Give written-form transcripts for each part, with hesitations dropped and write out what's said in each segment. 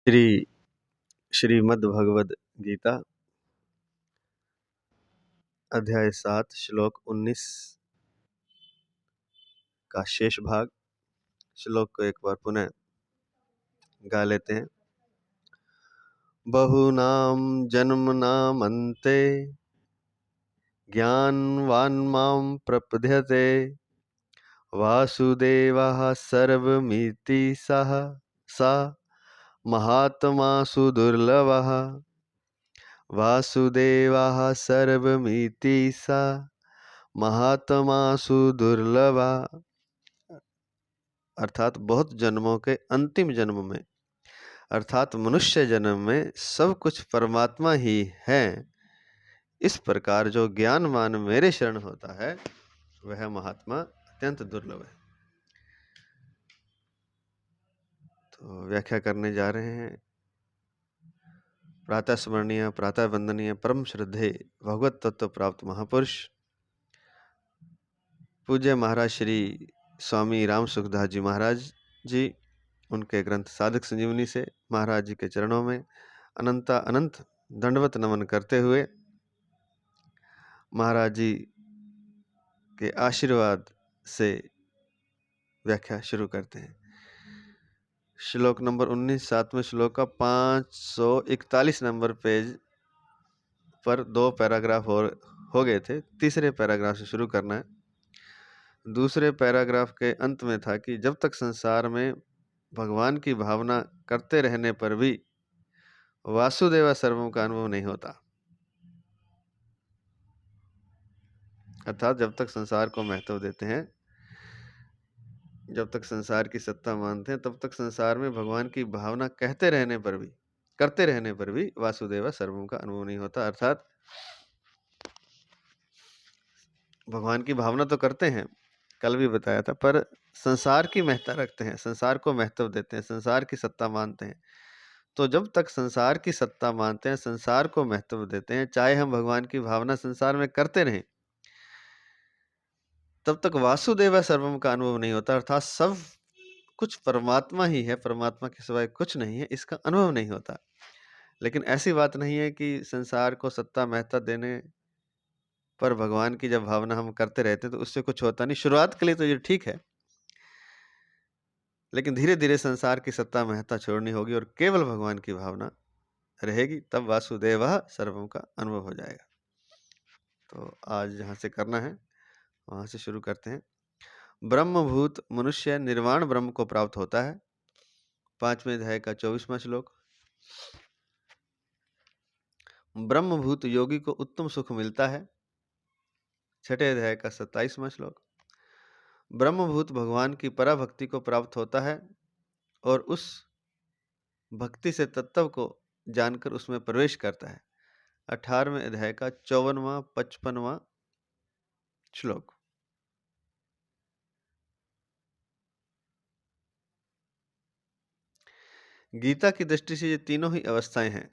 श्रीमद् भगवद गीता अध्याय 7 श्लोक 19 का शेष भाग। श्लोक को एक बार पुनः गा लेते हैं। बहुनाम जन्मनामन्ते ज्ञानवान् मां प्रपद्यते वासुदेवः सर्वमिति सः सा महात्मा सुदुर्लभः वासुदेवः सर्वमिति सा महात्मा सुदुर्लभः। अर्थात बहुत जन्मों के अंतिम जन्म में अर्थात मनुष्य जन्म में सब कुछ परमात्मा ही है। इस प्रकार जो ज्ञानवान मेरे शरण होता है वह महात्मा अत्यंत दुर्लभ है। तो व्याख्या करने जा रहे हैं। प्रातः स्मरणीय प्रातः वंदनीय परम श्रद्धेय भगवत तत्व प्राप्त महापुरुष पूज्य महाराज श्री स्वामी राम सुखदास जी महाराज जी, उनके ग्रंथ साधक संजीवनी से महाराज जी के चरणों में अनंत दंडवत नमन करते हुए महाराज जी के आशीर्वाद से व्याख्या शुरू करते हैं। श्लोक नंबर 19 7वें श्लोक का 541 नंबर पेज पर 2 पैराग्राफ हो गए थे। तीसरे पैराग्राफ से शुरू करना है। दूसरे पैराग्राफ के अंत में था कि जब तक संसार में भगवान की भावना करते रहने पर भी वासुदेव सर्वम का अनुभव नहीं होता, अर्थात जब तक संसार को महत्व देते हैं, जब तक संसार की सत्ता मानते हैं, तब तक संसार में भगवान की भावना करते रहने पर भी वासुदेव सर्वम का अनुभव नहीं होता। अर्थात भगवान की भावना तो करते हैं, कल भी बताया था, पर संसार की महत्ता रखते हैं, संसार को महत्व देते हैं, संसार की सत्ता मानते हैं। तो जब तक संसार की सत्ता मानते हैं, संसार को महत्व देते हैं, चाहे हम भगवान की भावना संसार में करते रहें, तब तक वासुदेव सर्वम का अनुभव नहीं होता। अर्थात सब कुछ परमात्मा ही है, परमात्मा के सिवाय कुछ नहीं है, इसका अनुभव नहीं होता। लेकिन ऐसी बात नहीं है कि संसार को सत्ता महत्ता देने पर भगवान की जब भावना हम करते रहते हैं तो उससे कुछ होता नहीं। शुरुआत के लिए तो ये ठीक है, लेकिन धीरे धीरे संसार की सत्ता महत्ता छोड़नी होगी और केवल भगवान की भावना रहेगी, तब वासुदेव सर्वम का अनुभव हो जाएगा। तो आज जहाँ से करना है वहाँ से शुरू करते हैं। ब्रह्मभूत मनुष्य निर्वाण ब्रह्म को प्राप्त होता है। 5वें अध्याय का 24वां श्लोक। ब्रह्मभूत योगी को उत्तम सुख मिलता है। 6ठे अध्याय का 27वां श्लोक। ब्रह्मभूत भगवान की पराभक्ति को प्राप्त होता है और उस भक्ति से तत्व को जानकर उसमें प्रवेश करता है। 18वें अध्याय का 54वां 55वां श्लोक। गीता की दृष्टि से ये तीनों ही अवस्थाएं हैं।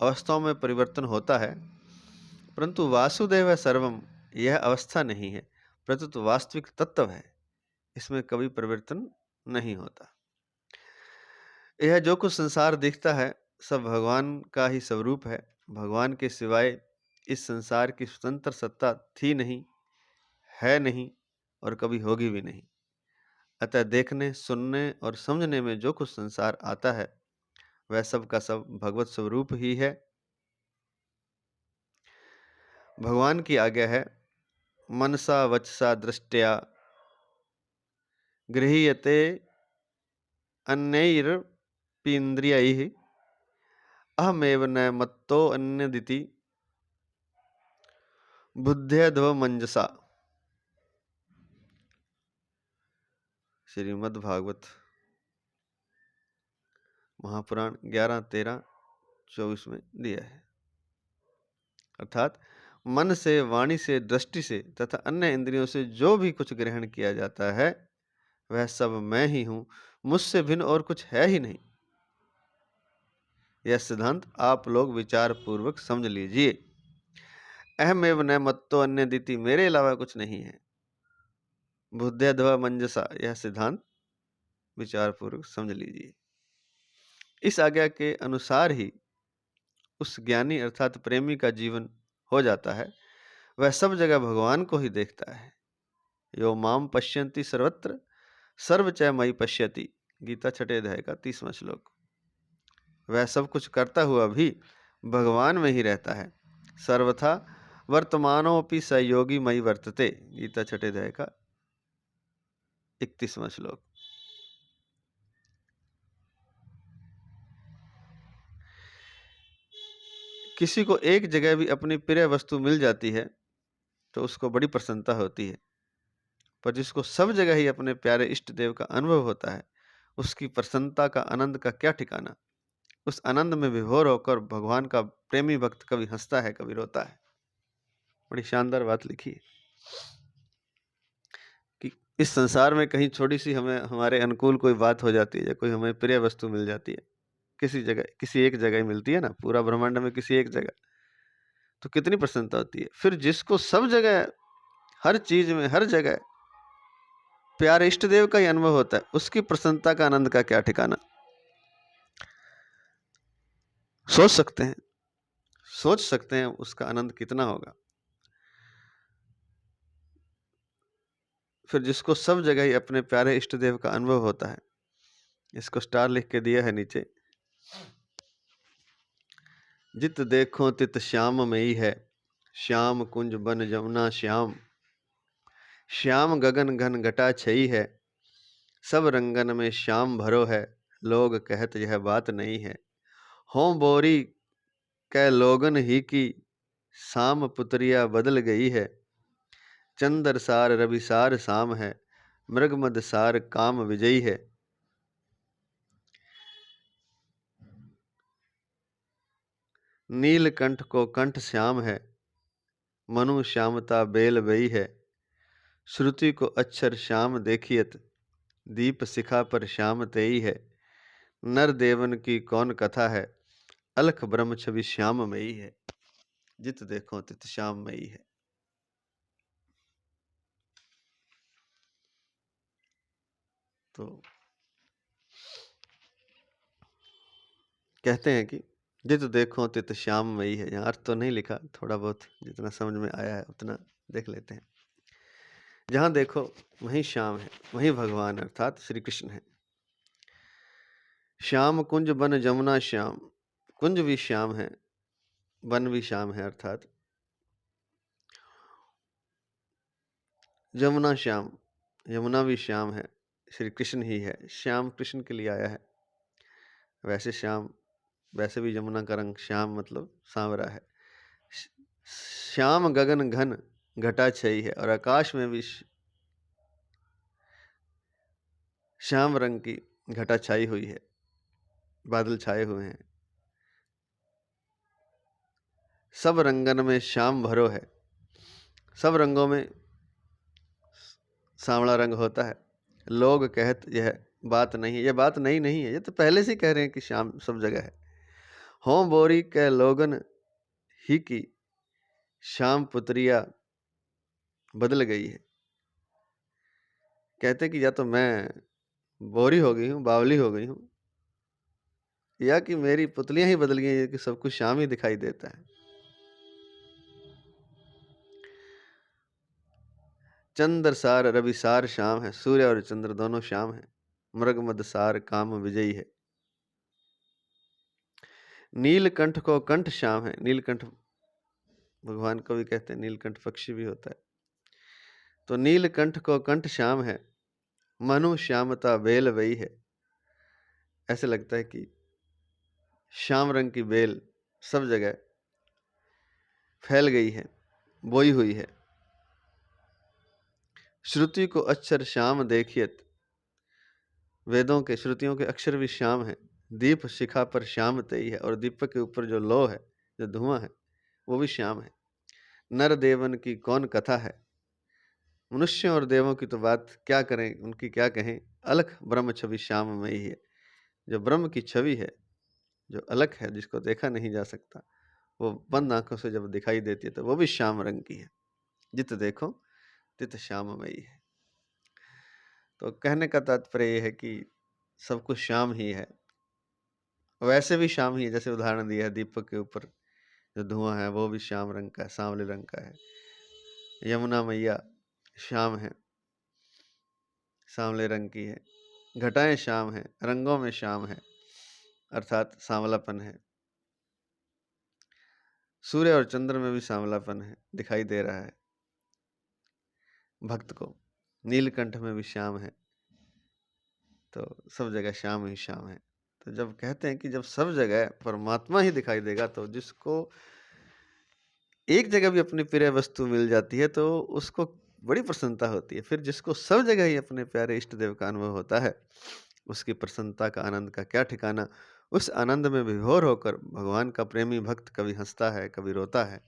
अवस्थाओं में परिवर्तन होता है, परंतु वासुदेव सर्वम यह अवस्था नहीं है, प्रत्युत वास्तविक तत्व है, इसमें कभी परिवर्तन नहीं होता। यह जो कुछ संसार दिखता है सब भगवान का ही स्वरूप है। भगवान के सिवाय इस संसार की स्वतंत्र सत्ता थी नहीं, है नहीं और कभी होगी भी नहीं। अतः देखने, सुनने और समझने में जो कुछ संसार आता है वह सब का सब भगवत स्वरूप ही है। भगवान की आज्ञा है, मनसा वचसा दृष्टया गृह्यते अन्यैरपीन्द्रियैः अहमेव न मत्तो अन्यदिति बुद्ध्यध्वमंजसा। श्रीमद् भागवत महापुराण 11-13-24 में दिया है। अर्थात मन से, वाणी से, दृष्टि से तथा अन्य इंद्रियों से जो भी कुछ ग्रहण किया जाता है वह सब मैं ही हूं, मुझसे भिन्न और कुछ है ही नहीं। यह सिद्धांत आप लोग विचार पूर्वक समझ लीजिए। अहमेव न मत्तो अन्य दिति, मेरे अलावा कुछ नहीं है। बुद्ध्यध्वा मंजसा, यह सिद्धांत विचारपूर्वक समझ लीजिए। इस आज्ञा के अनुसार ही उस ज्ञानी अर्थात प्रेमी का जीवन हो जाता है। वह सब जगह भगवान को ही देखता है। यो माम पश्यन्ति सर्वत्र सर्व च मयि पश्यति, गीता छठे अध्याय का 30वां श्लोक। वह सब कुछ करता हुआ भी भगवान में ही रहता है। सर्वथा वर्तमानोपि स योगी मयि वर्तते, गीता छठे अध्याय का 31वां श्लोक। किसी को एक जगह भी अपनी प्रिय वस्तु मिल जाती है तो उसको बड़ी प्रसन्नता होती है, पर जिसको सब जगह ही अपने प्यारे इष्ट देव का अनुभव होता है, उसकी प्रसन्नता का आनंद का क्या ठिकाना। उस आनंद में विभोर होकर भगवान का प्रेमी भक्त कभी हंसता है, कभी रोता है। बड़ी शानदार बात लिखी है कि इस संसार में कहीं छोटी सी हमें हमारे अनुकूल कोई बात हो जाती है या कोई हमें प्रिय वस्तु मिल जाती है, किसी जगह, किसी एक जगह ही मिलती है ना, पूरा ब्रह्मांड में किसी एक जगह, तो कितनी प्रसन्नता होती है। फिर जिसको सब जगह, हर चीज में, हर जगह प्यारे इष्ट देव का ही अनुभव होता है, उसकी प्रसन्नता का आनंद का क्या ठिकाना। सोच सकते हैं उसका आनंद कितना होगा। फिर जिसको सब जगह ही अपने प्यारे इष्ट देव का अनुभव होता है, इसको स्टार लिख के दिया है नीचे। जित देखो तित श्याम में ही है, श्याम कुंज बन जमुना श्याम, श्याम गगन घन घटा छई है, सब रंगन में श्याम भरो है, लोग कहत यह बात नहीं है। हों बोरी कै लोगन ही की, शाम पुतरिया बदल गई है, चंदर सार रविसार शाम है, मृगमद सार काम विजयी है। नीलकंठ को कंठ श्याम है, मनु श्यामता बेल बई है, श्रुति को अक्षर श्याम देखियत, दीप शिखा पर श्याम तेई है। नर देवन की कौन कथा है, अलख ब्रह्म छवि श्याम मई है। जित देखो तित श्याम मई है। तो कहते हैं कि जित देखो तित श्याम मई है। यहाँ अर्थ तो नहीं लिखा, थोड़ा बहुत जितना समझ में आया है उतना देख लेते हैं। जहाँ देखो वहीं श्याम है, वहीं भगवान अर्थात श्री कृष्ण है। श्याम कुंज बन जमुना श्याम, कुंज भी श्याम है, वन भी श्याम है, अर्थात जमुना श्याम, यमुना भी श्याम है, श्री कृष्ण ही है। श्याम कृष्ण के लिए आया है। वैसे श्याम, वैसे भी यमुना का रंग श्याम मतलब सांवरा है। श्याम गगन घन घटा छई है, और आकाश में भी श्याम रंग की घटा छाई हुई है, बादल छाए हुए हैं। सब रंगन में श्याम भरो है, सब रंगों में सांवला रंग होता है। लोग कहत यह बात नहीं है, यह बात नहीं है, ये तो पहले से कह रहे हैं कि श्याम सब जगह है। हों बोरी के लोगन ही की, श्याम पुत्रिया बदल गई है। कहते कि या तो मैं बोरी हो गई हूँ, बावली हो गई हूँ, या कि मेरी पुतलियां ही बदल गई हैं कि सब कुछ श्याम ही दिखाई देता है। चंद्र सार रवि सार श्याम है, सूर्य और चंद्र दोनों श्याम है। मृगमद सार काम विजयी है। नीलकंठ को कंठ श्याम है, नीलकंठ भगवान को भी कहते हैं, नीलकंठ पक्षी भी होता है। तो नीलकंठ को कंठ श्याम है, मनु श्यामता बेल वही है। ऐसे लगता है कि श्याम रंग की बेल सब जगह फैल गई है, बोई हुई है। श्रुति को अक्षर श्याम देखियत, वेदों के श्रुतियों के अक्षर भी श्याम है। दीप शिखा पर श्याम तई है, और दीपक के ऊपर जो लो है, जो धुआं है, वो भी श्याम है। नर देवन की कौन कथा है, मनुष्यों और देवों की तो बात क्या करें, उनकी क्या कहें। अलख ब्रह्म छवि श्याम में ही है। जो ब्रह्म की छवि है, जो अलख है, जिसको देखा नहीं जा सकता, वो बंद आंखों से जब दिखाई देती है तो वो भी श्याम रंग की है। जित देखो तित श्याममयी है। तो कहने का तात्पर्य ये है कि सब कुछ श्याम ही है, वैसे भी श्याम ही है। जैसे उदाहरण दिया है, दीपक के ऊपर जो धुआं है वो भी श्याम रंग का है, सांवले रंग का है। यमुना मैया श्याम है, सांवले रंग की है। घटाएं श्याम है, रंगों में श्याम है, अर्थात सांवलापन है। सूर्य और चंद्र में भी सांवलापन है, दिखाई दे रहा है भक्त को। नीलकंठ में भी श्याम है, तो सब जगह श्याम ही श्याम है। तो जब कहते हैं कि जब सब जगह परमात्मा ही दिखाई देगा, तो जिसको एक जगह भी अपनी प्रिय वस्तु मिल जाती है तो उसको बड़ी प्रसन्नता होती है। फिर जिसको सब जगह ही अपने प्यारे इष्ट देव का अनुभव होता है, उसकी प्रसन्नता का, आनंद का क्या ठिकाना। उस आनंद में विभोर होकर भगवान का प्रेमी भक्त कभी हंसता है, कभी रोता है,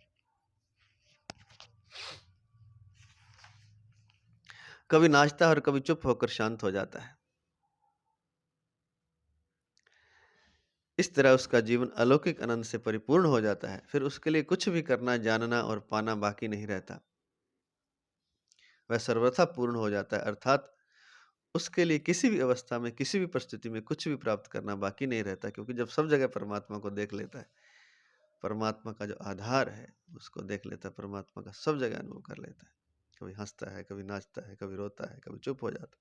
कभी नाचता है और कभी चुप होकर शांत हो जाता है। इस तरह उसका जीवन अलौकिक आनंद से परिपूर्ण हो जाता है। फिर उसके लिए कुछ भी करना, जानना और पाना बाकी नहीं रहता। वह सर्वथा पूर्ण हो जाता है, अर्थात उसके लिए किसी भी अवस्था में, किसी भी परिस्थिति में कुछ भी प्राप्त करना बाकी नहीं रहता, क्योंकि जब सब जगह परमात्मा को देख लेता है, परमात्मा का जो आधार है उसको देख लेता है, परमात्मा का सब जगह अनुभव कर लेता है। कभी हंसता है, कभी नाचता है, कभी रोता है, कभी चुप हो जाता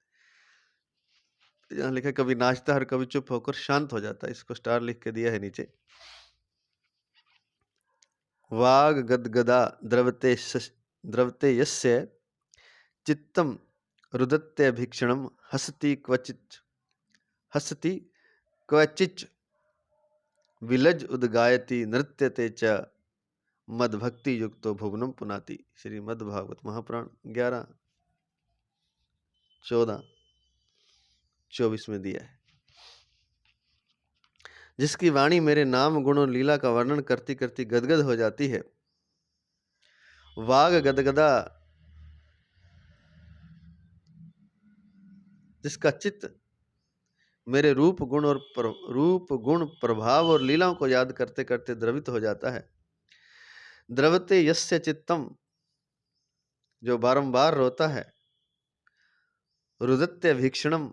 है। यहाँ लिखा है कभी नाचता है और कभी चुप होकर शांत हो जाता है। इसको स्टार लिख के दिया है नीचे। वाग गदगदा द्रवते यस्य चित्तम रुदत्ते भीक्षणम हसति क्वचिच विलज उद्गायति नृत्यते च मद भक्ति युक्तो भुवनम पुनाति। श्रीमद् भागवत महापुराण 11:14-24 में दिया है। जिसकी वाणी मेरे नाम गुण और लीला का वर्णन करती करती गदगद हो जाती है। वाग गदगदा, जिसका चित्त मेरे रूप गुण प्रभाव और लीलाओं को याद करते करते द्रवित हो जाता है। द्रवते यस्य चित्तम, जो बारंबार रोता है। रुदत्य भीक्षणम,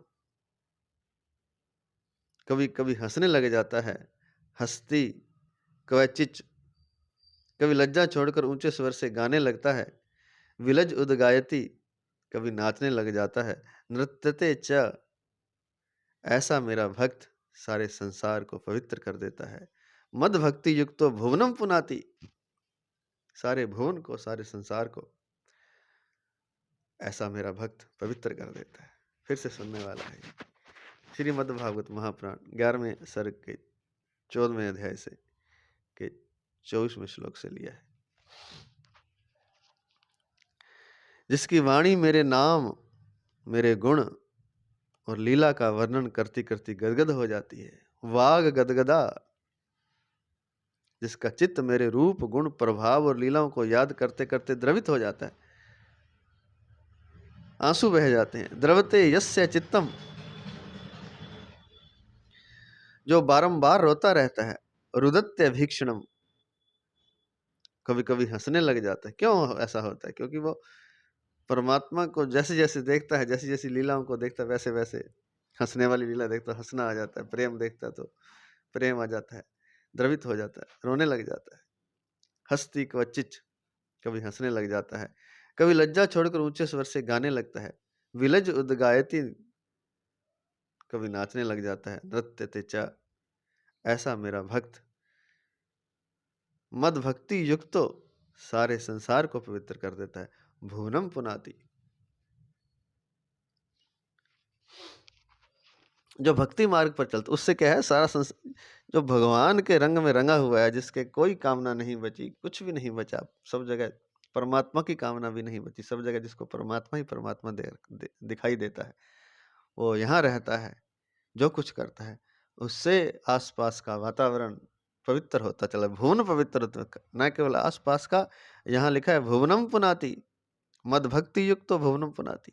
कभी कभी हंसने लग जाता है। हस्ती क्वचिच, कभी लज्जा छोड़कर ऊंचे स्वर से गाने लगता है। विलज उदगायति, कभी नाचने लग जाता है। नृत्यते च, ऐसा मेरा भक्त सारे संसार को पवित्र कर देता है। मद भक्ति युक्तो भुवनम पुनाति, सारे भुवन को, सारे संसार को ऐसा मेरा भक्त पवित्र कर देता है। फिर से सुनने वाला है। श्रीमद् भागवत महापुराण 11वें सर्ग के 14वें अध्याय से के 24वें श्लोक से लिया है। जिसकी वाणी मेरे नाम, मेरे गुण और लीला का वर्णन करती करती गदगद हो जाती है। वाग गदगदा, जिसका चित्त मेरे रूप गुण प्रभाव और लीलाओं को याद करते करते द्रवित हो जाता है, आंसू बह जाते हैं। द्रवते यस्य चित्तम, जो बारंबार रोता रहता है। रुदत्य भीक्षणम, कभी कभी हंसने लग जाता है। क्यों ऐसा होता है? क्योंकि वो परमात्मा को जैसे जैसे देखता है, जैसी जैसी लीलाओं को देखता है, वैसे वैसे हंसने वाली लीला देखता है हंसना आ जाता है, प्रेम देखता है तो प्रेम आ जाता है, द्रवित हो जाता है, रोने लग जाता है। हस्ती क्वचिच, कभी हंसने लग जाता है, कभी लज्जा छोड़कर ऊंचे स्वर से गाने लगता है। विलज उद्गायति, कभी नाचने लग जाता है। नृत्यते च, ऐसा मेरा भक्त मद भक्ति युक्तो सारे संसार को पवित्र कर देता है। भुवनम पुनाति, जो भक्ति मार्ग पर चलता, उससे क्या है, सारा जो भगवान के रंग में रंगा हुआ है, जिसके कोई कामना नहीं बची, कुछ भी नहीं बचा, सब जगह परमात्मा की कामना भी नहीं बची, सब जगह जिसको परमात्मा ही परमात्मा दिखाई देता है, वो यहाँ रहता है, जो कुछ करता है उससे आसपास का वातावरण पवित्र होता चला। भुवन पवित्र होता, न केवल आसपास का, यहाँ लिखा है भुवनम पुनाति, मद भक्ति युक्त तो भुवनम पुनाति।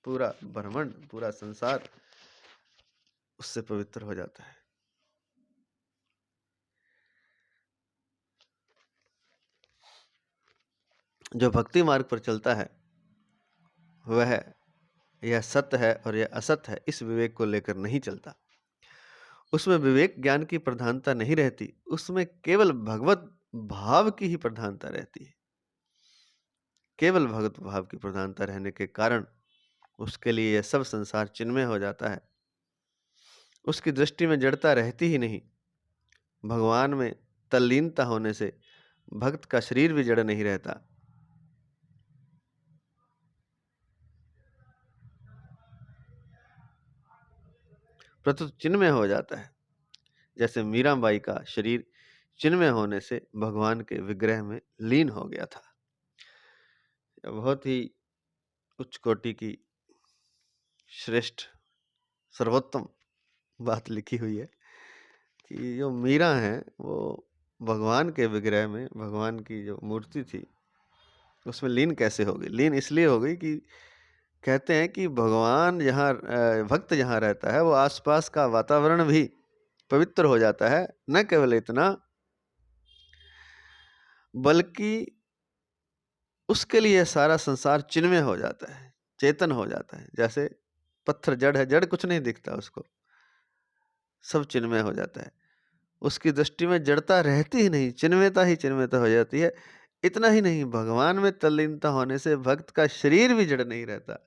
पूरा ब्रह्मांड, पूरा संसार उससे पवित्र हो जाता है। जो भक्ति मार्ग पर चलता है वह यह सत्य है और यह असत्य है इस विवेक को लेकर नहीं चलता। उसमें विवेक ज्ञान की प्रधानता नहीं रहती, उसमें केवल भगवत भाव की ही प्रधानता रहती है। केवल भगवत भाव की प्रधानता रहने के कारण उसके लिए यह सब संसार चिन्मय हो जाता है। उसकी दृष्टि में जड़ता रहती ही नहीं। भगवान में तल्लीनता होने से भक्त का शरीर भी जड़ नहीं रहता। प्रत्युत चिन्मय हो जाता है, जैसे मीराबाई का शरीर चिन्मय होने से भगवान के विग्रह में लीन हो गया था। यह बहुत ही उच्च कोटि की श्रेष्ठ सर्वोत्तम बात लिखी हुई है कि जो मीरा है वो भगवान के विग्रह में, भगवान की जो मूर्ति थी उसमें लीन कैसे हो गई। लीन इसलिए हो गई कि कहते हैं कि भगवान जहाँ भक्त जहाँ रहता है वो आसपास का वातावरण भी पवित्र हो जाता है। न केवल इतना बल्कि उसके लिए सारा संसार चिन्मय हो जाता है, चेतन हो जाता है। जैसे पत्थर जड़ है, जड़ कुछ नहीं दिखता उसको, सब चिन्मय हो जाता है। उसकी दृष्टि में जड़ता रहती ही नहीं, चिन्मयता ही चिन्मयता हो जाती है। इतना ही नहीं, भगवान में तल्लीनता होने से भक्त का शरीर भी जड़ नहीं रहता,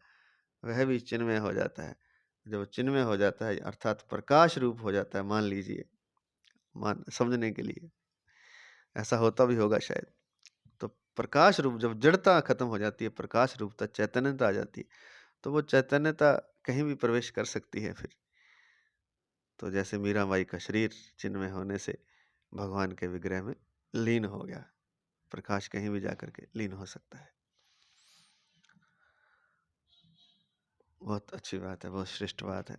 वह भी चिन्मय हो जाता है। जब चिन्मय हो जाता है अर्थात प्रकाश रूप हो जाता है, मान लीजिए, मान समझने के लिए ऐसा होता भी होगा शायद। तो प्रकाश रूप जब जड़ता खत्म हो जाती है, प्रकाश रूपता चैतन्यता आ जाती है, तो वो चैतन्यता कहीं भी प्रवेश कर सकती है फिर। तो जैसे मीराबाई का शरीर चिन्मय होने से भगवान के विग्रह में लीन हो गया, प्रकाश कहीं भी जाकर के लीन हो सकता है। बहुत अच्छी बात है, बहुत श्रेष्ठ बात है।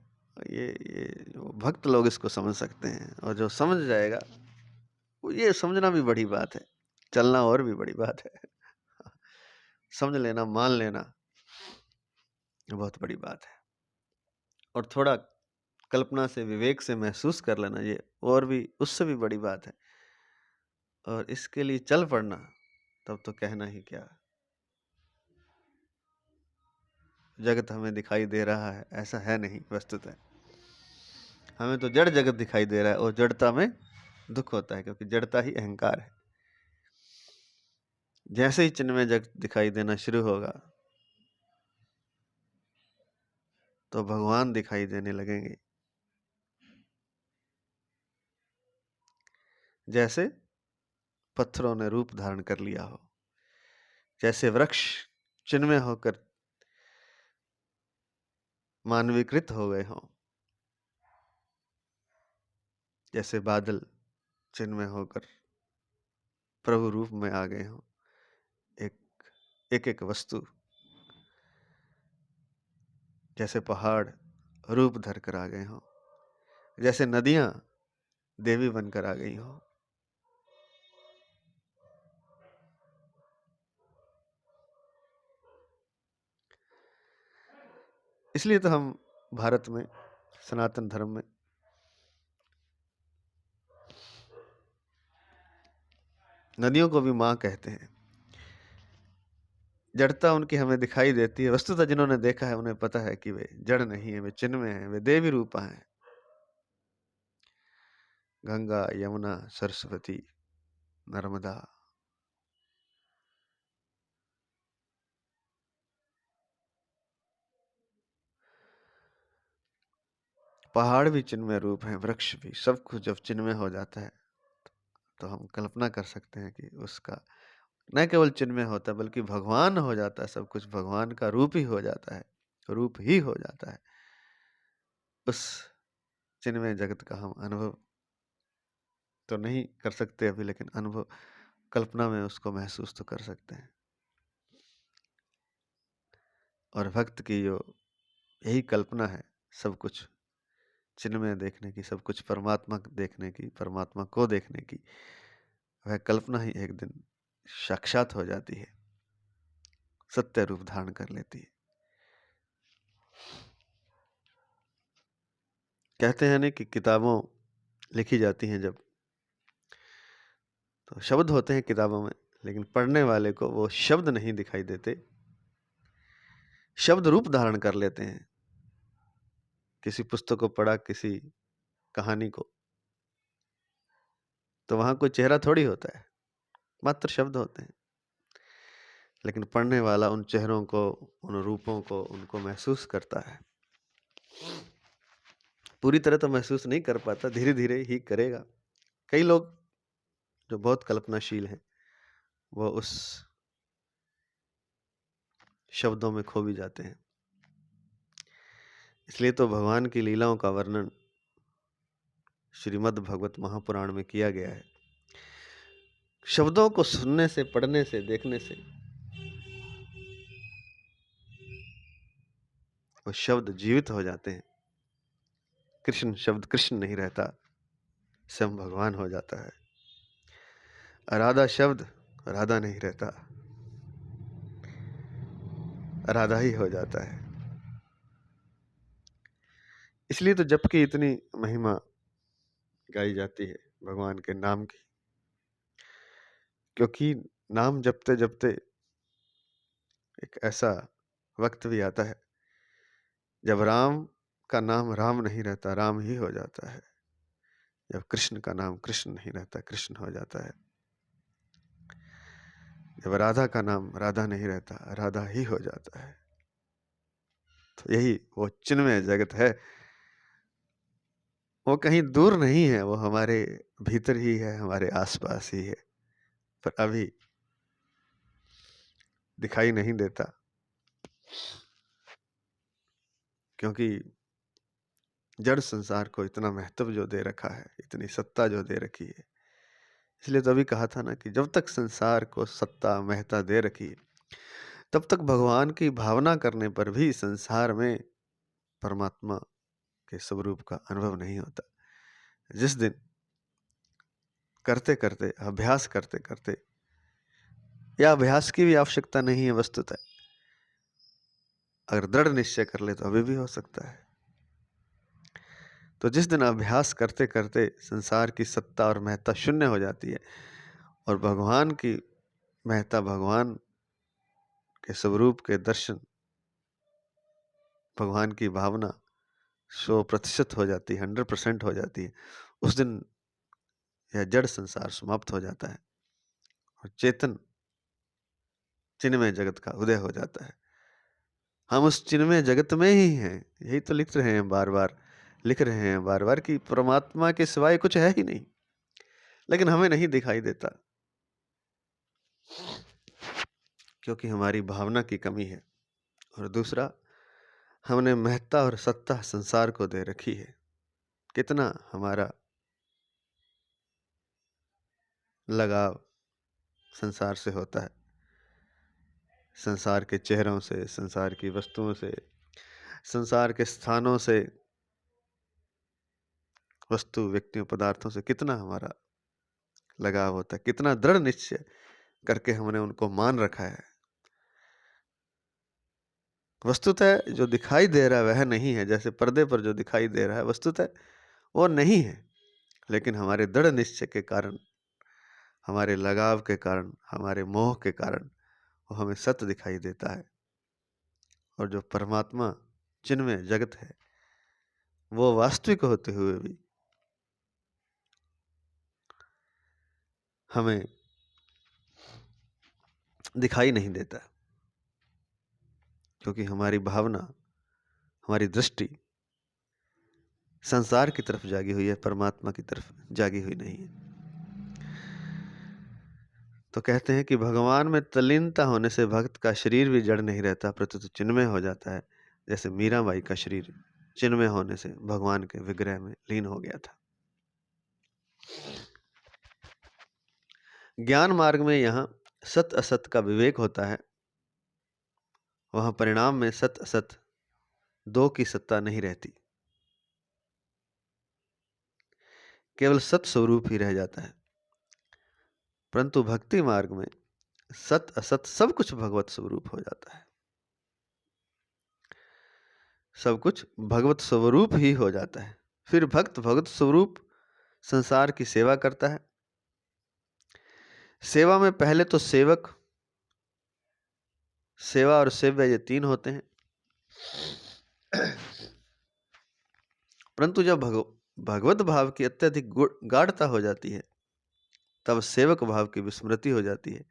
ये जो भक्त लोग इसको समझ सकते हैं, और जो समझ जाएगा वो, ये समझना भी बड़ी बात है, चलना और भी बड़ी बात है। समझ लेना, मान लेना बहुत बड़ी बात है। और थोड़ा कल्पना से, विवेक से महसूस कर लेना, ये और भी, उससे भी बड़ी बात है। और इसके लिए चल पड़ना, तब तो कहना ही क्या। जगत हमें दिखाई दे रहा है, ऐसा है नहीं वस्तुतः। हमें तो जड़ जगत दिखाई दे रहा है, और जड़ता में दुख होता है, क्योंकि जड़ता ही अहंकार है। जैसे ही चिन्मय जगत दिखाई देना शुरू होगा तो भगवान दिखाई देने लगेंगे। जैसे पत्थरों ने रूप धारण कर लिया हो, जैसे वृक्ष चिन्मय होकर मानवीकृत हो गए हों, जैसे बादल चिन्मय होकर प्रभु रूप में आ गए हों, एक एक वस्तु, जैसे पहाड़ रूप धर कर आ गए हों, जैसे नदियां देवी बनकर आ गई हों। इसलिए तो हम भारत में, सनातन धर्म में नदियों को भी माँ कहते हैं। जड़ता उनकी हमें दिखाई देती है, वस्तुतः जिन्होंने देखा है उन्हें पता है कि वे जड़ नहीं है, वे चिन्मय हैं, वे देवी रूपा हैं। गंगा, यमुना, सरस्वती, नर्मदा, पहाड़ भी चिन्मय रूप हैं, वृक्ष भी, सब कुछ जब चिन्मय हो जाता है तो हम कल्पना कर सकते हैं कि उसका न केवल चिन्मय होता है बल्कि भगवान हो जाता है। सब कुछ भगवान का रूप ही हो जाता है, रूप ही हो जाता है। उस चिन्मय जगत का हम अनुभव तो नहीं कर सकते अभी, लेकिन अनुभव, कल्पना में उसको महसूस तो कर सकते हैं। और भक्त की जो यही कल्पना है, सब कुछ चिन्मय देखने की, सब कुछ परमात्मा देखने की, परमात्मा को देखने की, वह कल्पना ही एक दिन साक्षात हो जाती है, सत्य रूप धारण कर लेती है। कहते हैं ना कि किताबों लिखी जाती हैं जब, तो शब्द होते हैं किताबों में, लेकिन पढ़ने वाले को वो शब्द नहीं दिखाई देते, शब्द रूप धारण कर लेते हैं। किसी पुस्तक को पढ़ा, किसी कहानी को, तो वहां कोई चेहरा थोड़ी होता है, मात्र शब्द होते हैं। लेकिन पढ़ने वाला उन चेहरों को, उन रूपों को, उनको महसूस करता है। पूरी तरह तो महसूस नहीं कर पाता, धीरे धीरे ही करेगा। कई लोग जो बहुत कल्पनाशील हैं, वो उस शब्दों में खो भी जाते हैं। इसलिए तो भगवान की लीलाओं का वर्णन श्रीमद् भगवत महापुराण में किया गया है। शब्दों को सुनने से, पढ़ने से, देखने से वो शब्द जीवित हो जाते हैं। कृष्ण शब्द कृष्ण नहीं रहता, स्वयं भगवान हो जाता है। राधा शब्द राधा नहीं रहता, राधा ही हो जाता है। इसलिए तो जप की इतनी महिमा गाई जाती है भगवान के नाम की, क्योंकि नाम जपते जपते एक ऐसा वक्त भी आता है जब राम का नाम राम नहीं रहता, राम ही हो जाता है। जब कृष्ण का नाम कृष्ण नहीं रहता, कृष्ण हो जाता है। जब राधा का नाम राधा नहीं रहता, राधा ही हो जाता है। तो यही वो चिन्मय जगत है। वो कहीं दूर नहीं है, वो हमारे भीतर ही है, हमारे आसपास ही है, पर अभी दिखाई नहीं देता, क्योंकि जड़ संसार को इतना महत्व जो दे रखा है, इतनी सत्ता जो दे रखी है। इसलिए तो अभी कहा था ना कि जब तक संसार को सत्ता महत्ता दे रखी है, तब तक भगवान की भावना करने पर भी संसार में परमात्मा के स्वरूप का अनुभव नहीं होता। जिस दिन करते करते, अभ्यास करते करते, या अभ्यास की भी आवश्यकता नहीं है वस्तुतः, अगर दृढ़ निश्चय कर ले तो अभी भी हो सकता है। तो जिस दिन अभ्यास करते करते संसार की सत्ता और महत्ता शून्य हो जाती है और भगवान की महत्ता, भगवान के स्वरूप के दर्शन, भगवान की भावना 100% हो जाती है, 100% हो जाती है, उस दिन यह जड़ संसार समाप्त हो जाता है और चेतन चिन्मय जगत का उदय हो जाता है। हम उस चिन्मय जगत में ही हैं। यही तो लिख रहे हैं बार बार, लिख रहे हैं बार बार कि परमात्मा के सिवाय कुछ है ही नहीं, लेकिन हमें नहीं दिखाई देता, क्योंकि हमारी भावना की कमी है। और दूसरा, हमने महत्ता और सत्ता संसार को दे रखी है। कितना हमारा लगाव संसार से होता है, संसार के चेहरों से, संसार की वस्तुओं से, संसार के स्थानों से, वस्तु, व्यक्तियों, पदार्थों से कितना हमारा लगाव होता है, कितना दृढ़ निश्चय करके हमने उनको मान रखा है। वस्तुतः जो दिखाई दे रहा है वह नहीं है, जैसे पर्दे पर जो दिखाई दे रहा है वस्तुतः वो नहीं है, लेकिन हमारे दृढ़ निश्चय के कारण, हमारे लगाव के कारण, हमारे मोह के कारण वो हमें सत्य दिखाई देता है। और जो परमात्मा चिन्मय जगत है, वो वास्तविक होते हुए भी हमें दिखाई नहीं देता, क्योंकि हमारी भावना, हमारी दृष्टि संसार की तरफ जागी हुई है, परमात्मा की तरफ जागी हुई नहीं है। तो कहते हैं कि भगवान में तल्लीनता होने से भक्त का शरीर भी जड़ नहीं रहता, प्रत्युत चिन्मय हो जाता है। जैसे मीराबाई का शरीर चिन्मय होने से भगवान के विग्रह में लीन हो गया था। ज्ञान मार्ग में यहाँ सत असत का विवेक होता है, वहां परिणाम में सत असत दो की सत्ता नहीं रहती, केवल सत स्वरूप ही रह जाता है। परंतु भक्ति मार्ग में सत असत सब कुछ भगवत स्वरूप हो जाता है, सब कुछ भगवत स्वरूप ही हो जाता है। फिर भक्त भगवत स्वरूप संसार की सेवा करता है। सेवा में पहले तो सेवक, सेवा और सेव्य ये तीन होते हैं। परंतु जब भगवत भाव की अत्यधिक गाढ़ता हो जाती है, तब सेवक भाव की विस्मृति हो जाती है।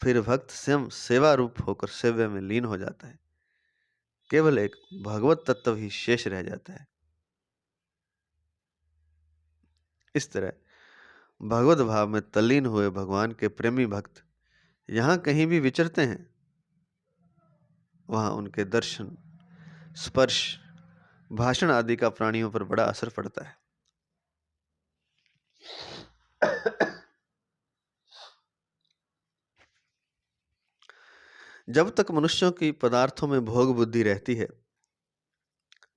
फिर भक्त स्वयं सेवा रूप होकर सेव्य में लीन हो जाता है। केवल एक भगवत तत्व ही शेष रह जाता है। इस तरह भगवत भाव में तल्लीन हुए भगवान के प्रेमी भक्त यहाँ कहीं भी विचरते हैं, वहाँ उनके दर्शन, स्पर्श, भाषण आदि का प्राणियों पर बड़ा असर पड़ता है। जब तक मनुष्यों की पदार्थों में भोग बुद्धि रहती है,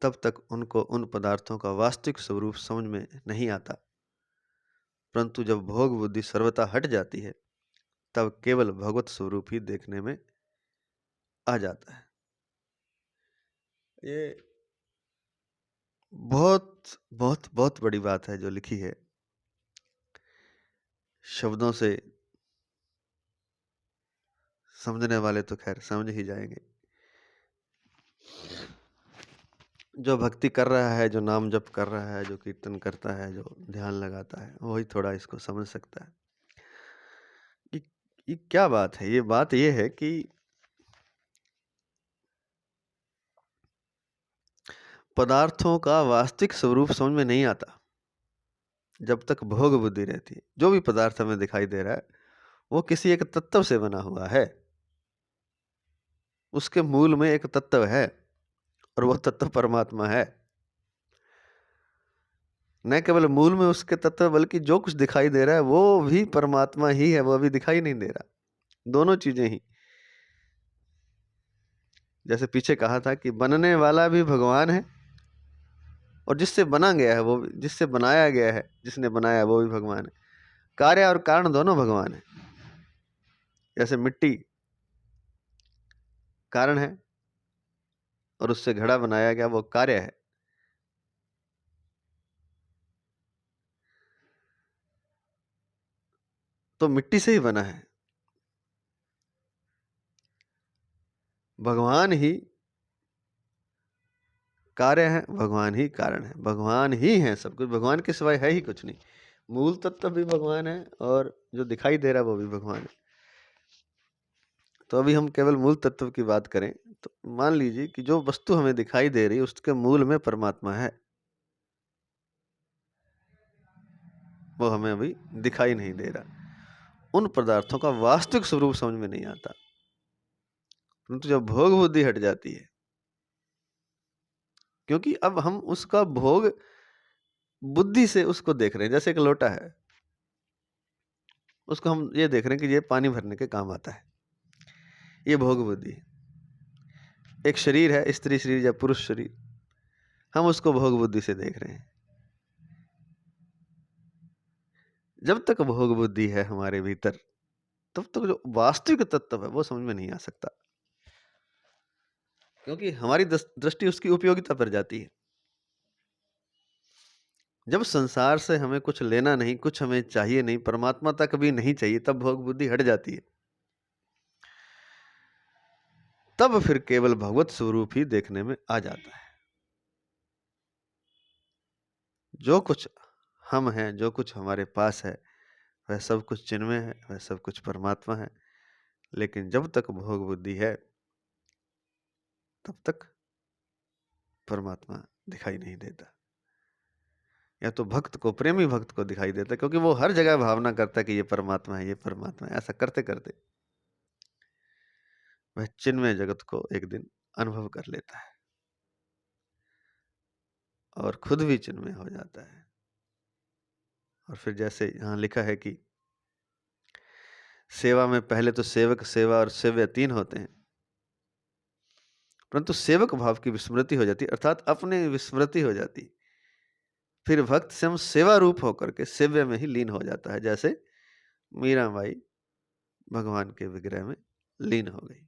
तब तक उनको उन पदार्थों का वास्तविक स्वरूप समझ में नहीं आता। परंतु जब भोग बुद्धि सर्वथा हट जाती है, तब केवल भगवत स्वरूप ही देखने में आ जाता है। ये बहुत बहुत बहुत बड़ी बात है जो लिखी है। शब्दों से समझने वाले तो खैर समझ ही जाएंगे। जो भक्ति कर रहा है, जो नाम जप कर रहा है, जो कीर्तन करता है, जो ध्यान लगाता है, वही थोड़ा इसको समझ सकता है कि ये क्या बात है। ये बात ये है कि पदार्थों का वास्तविक स्वरूप समझ में नहीं आता जब तक भोग बुद्धि रहती है। जो भी पदार्थ हमें दिखाई दे रहा है, वो किसी एक तत्व से बना हुआ है। उसके मूल में एक तत्व है और वो तत्व परमात्मा है। न केवल मूल में उसके तत्व, बल्कि जो कुछ दिखाई दे रहा है वो भी परमात्मा ही है। वो अभी दिखाई नहीं दे रहा, दोनों चीजें ही। जैसे पीछे कहा था कि बनने वाला भी भगवान है और जिससे बना गया है वो, जिससे बनाया गया है, जिसने बनाया वो भी भगवान है। कार्य और कारण दोनों भगवान है। जैसे मिट्टी कारण है और उससे घड़ा बनाया गया वो कार्य है। तो मिट्टी से ही बना है। भगवान ही कार्य है, भगवान ही कारण है, भगवान ही है सब कुछ। भगवान के सिवाय है ही कुछ नहीं। मूल तत्व भी भगवान है और जो दिखाई दे रहा है वो भी भगवान है। तो अभी हम केवल मूल तत्व की बात करें तो मान लीजिए कि जो वस्तु हमें दिखाई दे रही है उसके मूल में परमात्मा है। वो हमें अभी दिखाई नहीं दे रहा। उन पदार्थों का वास्तविक स्वरूप समझ में नहीं आता। परंतु जब भोग बुद्धि हट जाती है, क्योंकि अब हम उसका भोग बुद्धि से उसको देख रहे हैं। जैसे एक लोटा है, उसको हम ये देख रहे हैं कि ये पानी भरने के काम आता है। ये भोग बुद्धि है। एक शरीर है, स्त्री शरीर या पुरुष शरीर, हम उसको भोग बुद्धि से देख रहे हैं। जब तक भोग बुद्धि है हमारे भीतर, तब तक जो वास्तविक तत्व है वो समझ में नहीं आ सकता, क्योंकि हमारी दृष्टि उसकी उपयोगिता पर जाती है। जब संसार से हमें कुछ लेना नहीं, कुछ हमें चाहिए नहीं, परमात्मा तक भी नहीं चाहिए, तब भोग बुद्धि हट जाती है। तब फिर केवल भगवत स्वरूप ही देखने में आ जाता है। जो कुछ हम हैं, जो कुछ हमारे पास है, वह सब कुछ चिन्मय है, वह सब कुछ परमात्मा है। लेकिन जब तक भोग बुद्धि है, तब तक परमात्मा दिखाई नहीं देता। या तो भक्त को, प्रेमी भक्त को दिखाई देता है, क्योंकि वो हर जगह भावना करता है कि ये परमात्मा है, ये परमात्मा है। ऐसा करते करते वह चिन्मय जगत को एक दिन अनुभव कर लेता है और खुद भी चिन्मय हो जाता है। और फिर जैसे यहाँ लिखा है कि सेवा में पहले तो सेवक, सेवा और सेव्य तीन होते हैं, परंतु सेवक भाव की विस्मृति हो जाती, अर्थात अपने विस्मृति हो जाती। फिर भक्त स्वयं सेवा रूप होकर के सेव्य में ही लीन हो जाता है। जैसे मीराबाई भगवान के विग्रह में लीन हो गई,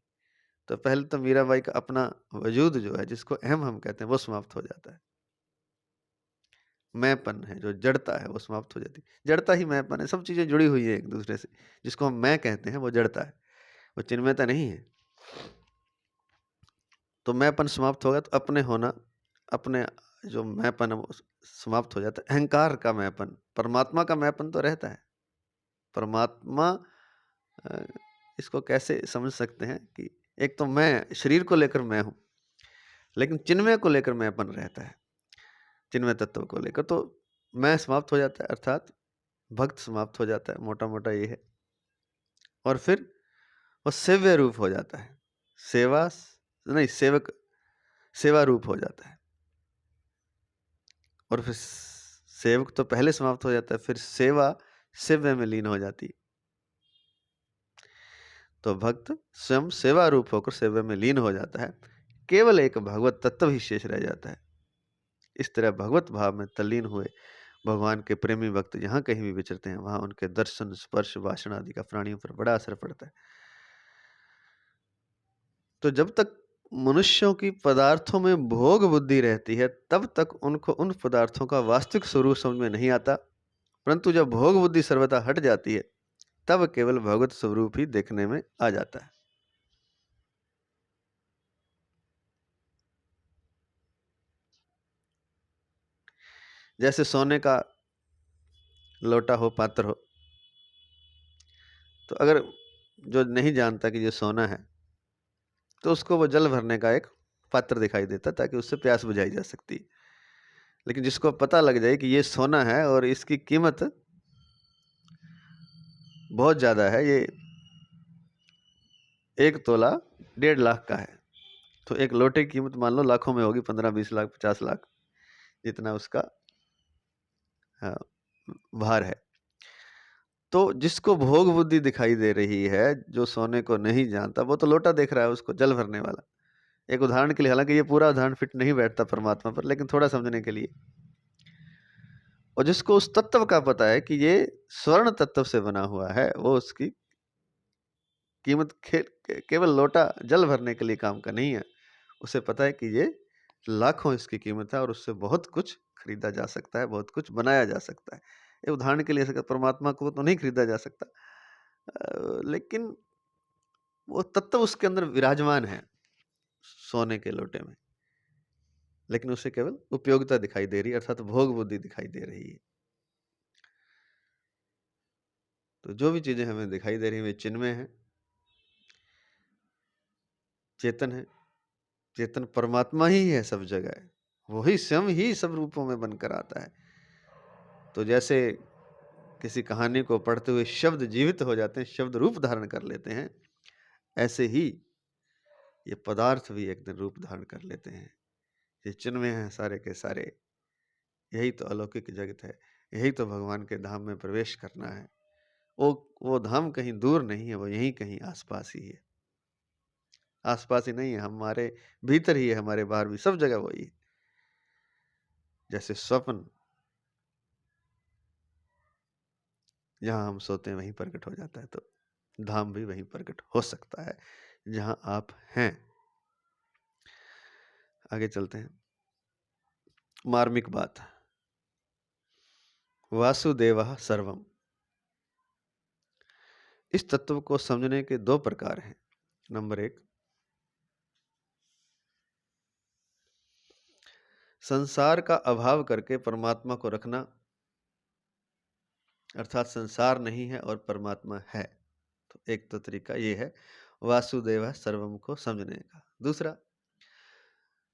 तो पहले तो मीराबाई का अपना वजूद जो है, जिसको अहम हम कहते हैं, वो समाप्त हो जाता है। मैंपन है, जो जड़ता है, वो समाप्त हो जाती है। जड़ता ही मैंपन है, सब चीजें जुड़ी हुई है एक दूसरे से। जिसको हम मैं कहते हैं वो जड़ता है, वो चिन्मयता नहीं है। तो मैंपन समाप्त होगा तो अपने होना, अपने जो मैंपन है वो समाप्त हो जाता है। अहंकार का मैंपन, परमात्मा का मैंपन तो रहता है। परमात्मा अ, इसको कैसे समझ सकते हैं कि एक तो मैं शरीर को लेकर मैं हूँ, लेकिन चिन्मय को लेकर मैंपन रहता है। चिन्मय तत्व को लेकर तो मैं समाप्त हो जाता है, अर्थात भक्त समाप्त हो जाता है, मोटा-मोटा ये है। और फिर वो सेव्य रूप हो जाता है। सेवा नहीं, सेवक सेवा रूप हो जाता है। और फिर सेवक तो पहले समाप्त हो जाता है, फिर सेवा सेव्य में लीन हो जाती है। तो भक्त स्वयं सेवा रूप होकर सेवा में लीन हो जाता है, केवल एक भगवत तत्व ही शेष रह जाता है। इस तरह भगवत भाव में तल्लीन हुए भगवान के प्रेमी भक्त जहाँ कहीं भी विचरते हैं, वहां उनके दर्शन, स्पर्श, भाषण आदि का प्राणियों पर बड़ा असर पड़ता है। तो जब तक मनुष्यों की पदार्थों में भोग बुद्धि रहती है, तब तक उनको उन पदार्थों का वास्तविक स्वरूप समझ में नहीं आता। परंतु जब भोग बुद्धि सर्वथा हट जाती है, तब केवल भगवत स्वरूप ही देखने में आ जाता है। जैसे सोने का लोटा हो, पात्र हो, तो अगर जो नहीं जानता कि ये सोना है, तो उसको वो जल भरने का एक पात्र दिखाई देता, ताकि उससे प्यास बुझाई जा सकती है। लेकिन जिसको पता लग जाए कि ये सोना है और इसकी कीमत बहुत ज़्यादा है, ये 1 तोला 1.5 लाख का है, तो एक लोटे की कीमत मान लो लाखों में होगी, 15-20 लाख, 50 लाख, जितना उसका भार है। तो जिसको भोग बुद्धि दिखाई दे रही है, जो सोने को नहीं जानता, वो तो लोटा देख रहा है उसको, जल भरने वाला। एक उदाहरण के लिए, हालांकि ये पूरा उदाहरण फिट नहीं बैठता परमात्मा पर, लेकिन थोड़ा समझने के लिए। और जिसको उस तत्व का पता है कि ये स्वर्ण तत्व से बना हुआ है, वो उसकी कीमत केवल लोटा जल भरने के लिए काम का नहीं है। उसे पता है कि ये लाखों इसकी कीमत है और उससे बहुत कुछ खरीदा जा सकता है, बहुत कुछ बनाया जा सकता है। एक उदाहरण के लिए, परमात्मा को तो नहीं खरीदा जा सकता, लेकिन वो तत्व उसके अंदर विराजमान है सोने के लोटे में, लेकिन उसे केवल उपयोगिता दिखाई दे रही है, अर्थात भोग बुद्धि दिखाई दे रही है। तो जो भी चीजें हमें दिखाई दे रही हैं, वे चिन्मय है, चेतन है। चेतन परमात्मा ही है सब जगह, वही स्वयं ही सब रूपों में बनकर आता है। तो जैसे किसी कहानी को पढ़ते हुए शब्द जीवित हो जाते हैं, शब्द रूप धारण कर लेते हैं, ऐसे ही ये पदार्थ भी एक दिन रूप धारण कर लेते हैं। ये चिन्मय हैं सारे के सारे। यही तो अलौकिक जगत है, यही तो भगवान के धाम में प्रवेश करना है। वो धाम कहीं दूर नहीं है, वो यहीं कहीं आसपास ही है। आसपास ही नहीं है, हमारे भीतर ही है, हमारे बाहर भी, सब जगह वही है। जैसे स्वप्न जहाँ हम सोते हैं वहीं प्रकट हो जाता है, तो धाम भी वहीं प्रकट हो सकता है जहाँ आप हैं। आगे चलते हैं। मार्मिक बात, वासुदेवः सर्वम। इस तत्व को समझने के 2 प्रकार हैं। नंबर 1, संसार का अभाव करके परमात्मा को रखना, अर्थात संसार नहीं है और परमात्मा है। तो एक तो तरीका ये है वासुदेव सर्वम को समझने का। दूसरा,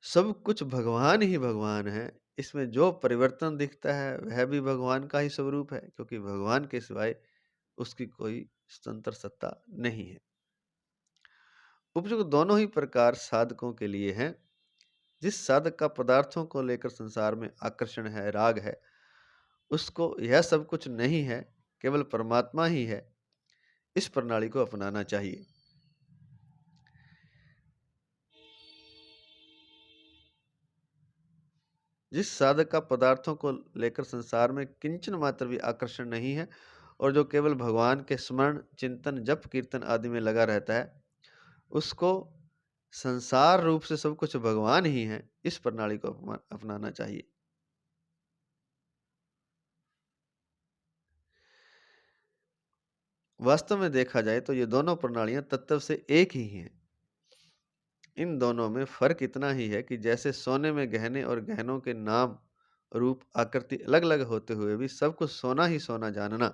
सब कुछ भगवान ही भगवान है, इसमें जो परिवर्तन दिखता है वह भी भगवान का ही स्वरूप है, क्योंकि भगवान के सिवाय उसकी कोई स्वतंत्र सत्ता नहीं है। उपयुक्त दोनों ही प्रकार साधकों के लिए हैं। जिस साधक का पदार्थों को लेकर संसार में आकर्षण है, राग है, उसको यह सब कुछ नहीं है, केवल परमात्मा ही है, इस प्रणाली को अपनाना चाहिए। जिस साधक का पदार्थों को लेकर संसार में किंचन मात्र भी आकर्षण नहीं है और जो केवल भगवान के स्मरण, चिंतन, जप, कीर्तन आदि में लगा रहता है, उसको संसार रूप से सब कुछ भगवान ही है, इस प्रणाली को अपनाना चाहिए। वास्तव में देखा जाए तो ये दोनों प्रणालियां तत्व से एक ही हैं। इन दोनों में फर्क इतना ही है कि जैसे सोने में गहने और गहनों के नाम, रूप, आकृति अलग अलग होते हुए भी सब कुछ सोना ही सोना जानना,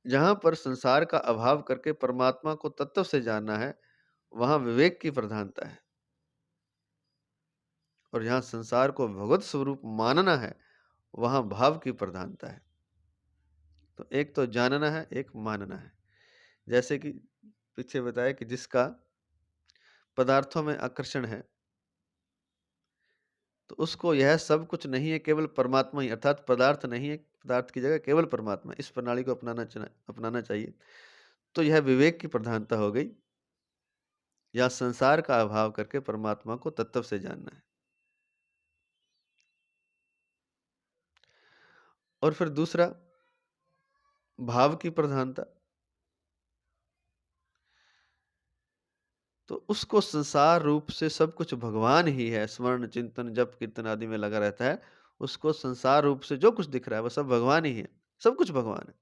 जहां पर संसार का अभाव करके परमात्मा को तत्व से जानना है, वहां विवेक की प्रधानता है, और जहां संसार को भगवत स्वरूप मानना है, वहां भाव की प्रधानता है। तो एक तो जानना है, एक मानना है। जैसे कि पीछे बताया कि जिसका पदार्थों में आकर्षण है, तो उसको यह सब कुछ नहीं है, केवल परमात्मा ही, अर्थात पदार्थ नहीं है, पदार्थ की जगह केवल परमात्मा, इस प्रणाली को अपनाना चाहिए। तो यह विवेक की प्रधानता हो गई, या संसार का अभाव करके परमात्मा को तत्व से जानना है। और फिर दूसरा, भाव की प्रधानता, तो उसको संसार रूप से सब कुछ भगवान ही है, स्मरण, चिंतन, जप, कीर्तन आदि में लगा रहता है, उसको संसार रूप से जो कुछ दिख रहा है वह सब भगवान ही है, सब कुछ भगवान है।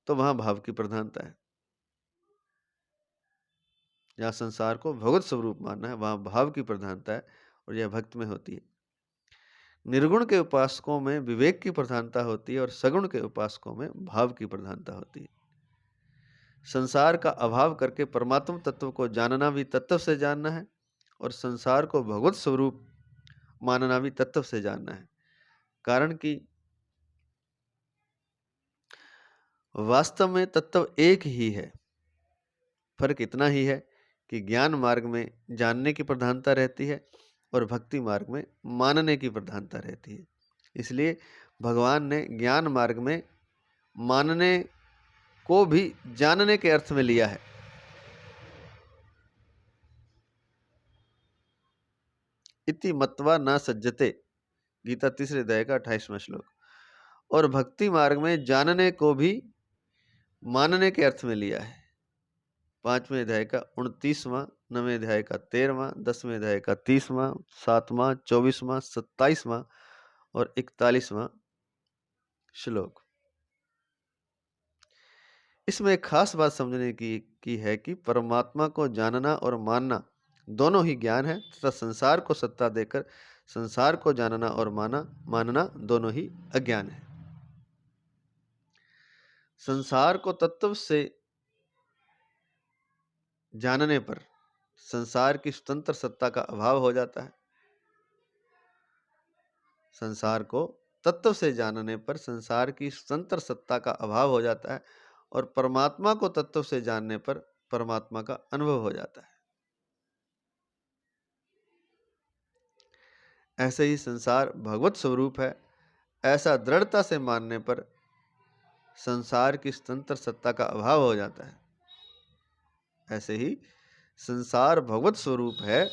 तो वहां भाव की प्रधानता है। जहाँ संसार को भगवत स्वरूप मानना है, वहां भाव की प्रधानता है, और यह भक्त में होती है। निर्गुण के उपासकों में विवेक की प्रधानता होती है, और सगुण के उपासकों में भाव की प्रधानता होती है। संसार का अभाव करके परमात्म तत्व को जानना भी तत्व से जानना है, और संसार को भगवत स्वरूप मानना भी तत्व से जानना है। कारण कि वास्तव में तत्व एक ही है, फर्क इतना ही है कि ज्ञान मार्ग में जानने की प्रधानता रहती है, और भक्ति मार्ग में मानने की प्रधानता रहती है। इसलिए भगवान ने ज्ञान मार्ग में मानने को भी जानने के अर्थ में लिया है। इति मत्वा न सज्जते, गीता 3 अध्याय का 28वां श्लोक। और भक्ति मार्ग में जानने को भी मानने के अर्थ में लिया है। 5वें अध्याय का 29वां, 9वें अध्याय का 13वां, 10वें अध्याय का 30वां, 7वां, 24वां, 27वां और 41वां श्लोक। इसमें एक खास बात समझने की है कि परमात्मा को जानना और मानना दोनों ही ज्ञान है, तथा संसार को सत्ता देकर संसार को जानना और मानना दोनों ही अज्ञान है। संसार को तत्व से जानने पर संसार की स्वतंत्र सत्ता का अभाव हो जाता है। संसार को तत्व से जानने पर संसार की स्वतंत्र सत्ता का अभाव हो जाता है, और परमात्मा को तत्व से जानने पर परमात्मा का अनुभव हो जाता है। ऐसे ही संसार भगवत स्वरूप है, ऐसा दृढ़ता से मानने पर संसार की स्वतंत्र सत्ता का अभाव हो जाता है। ऐसे ही संसार भगवत स्वरूप है,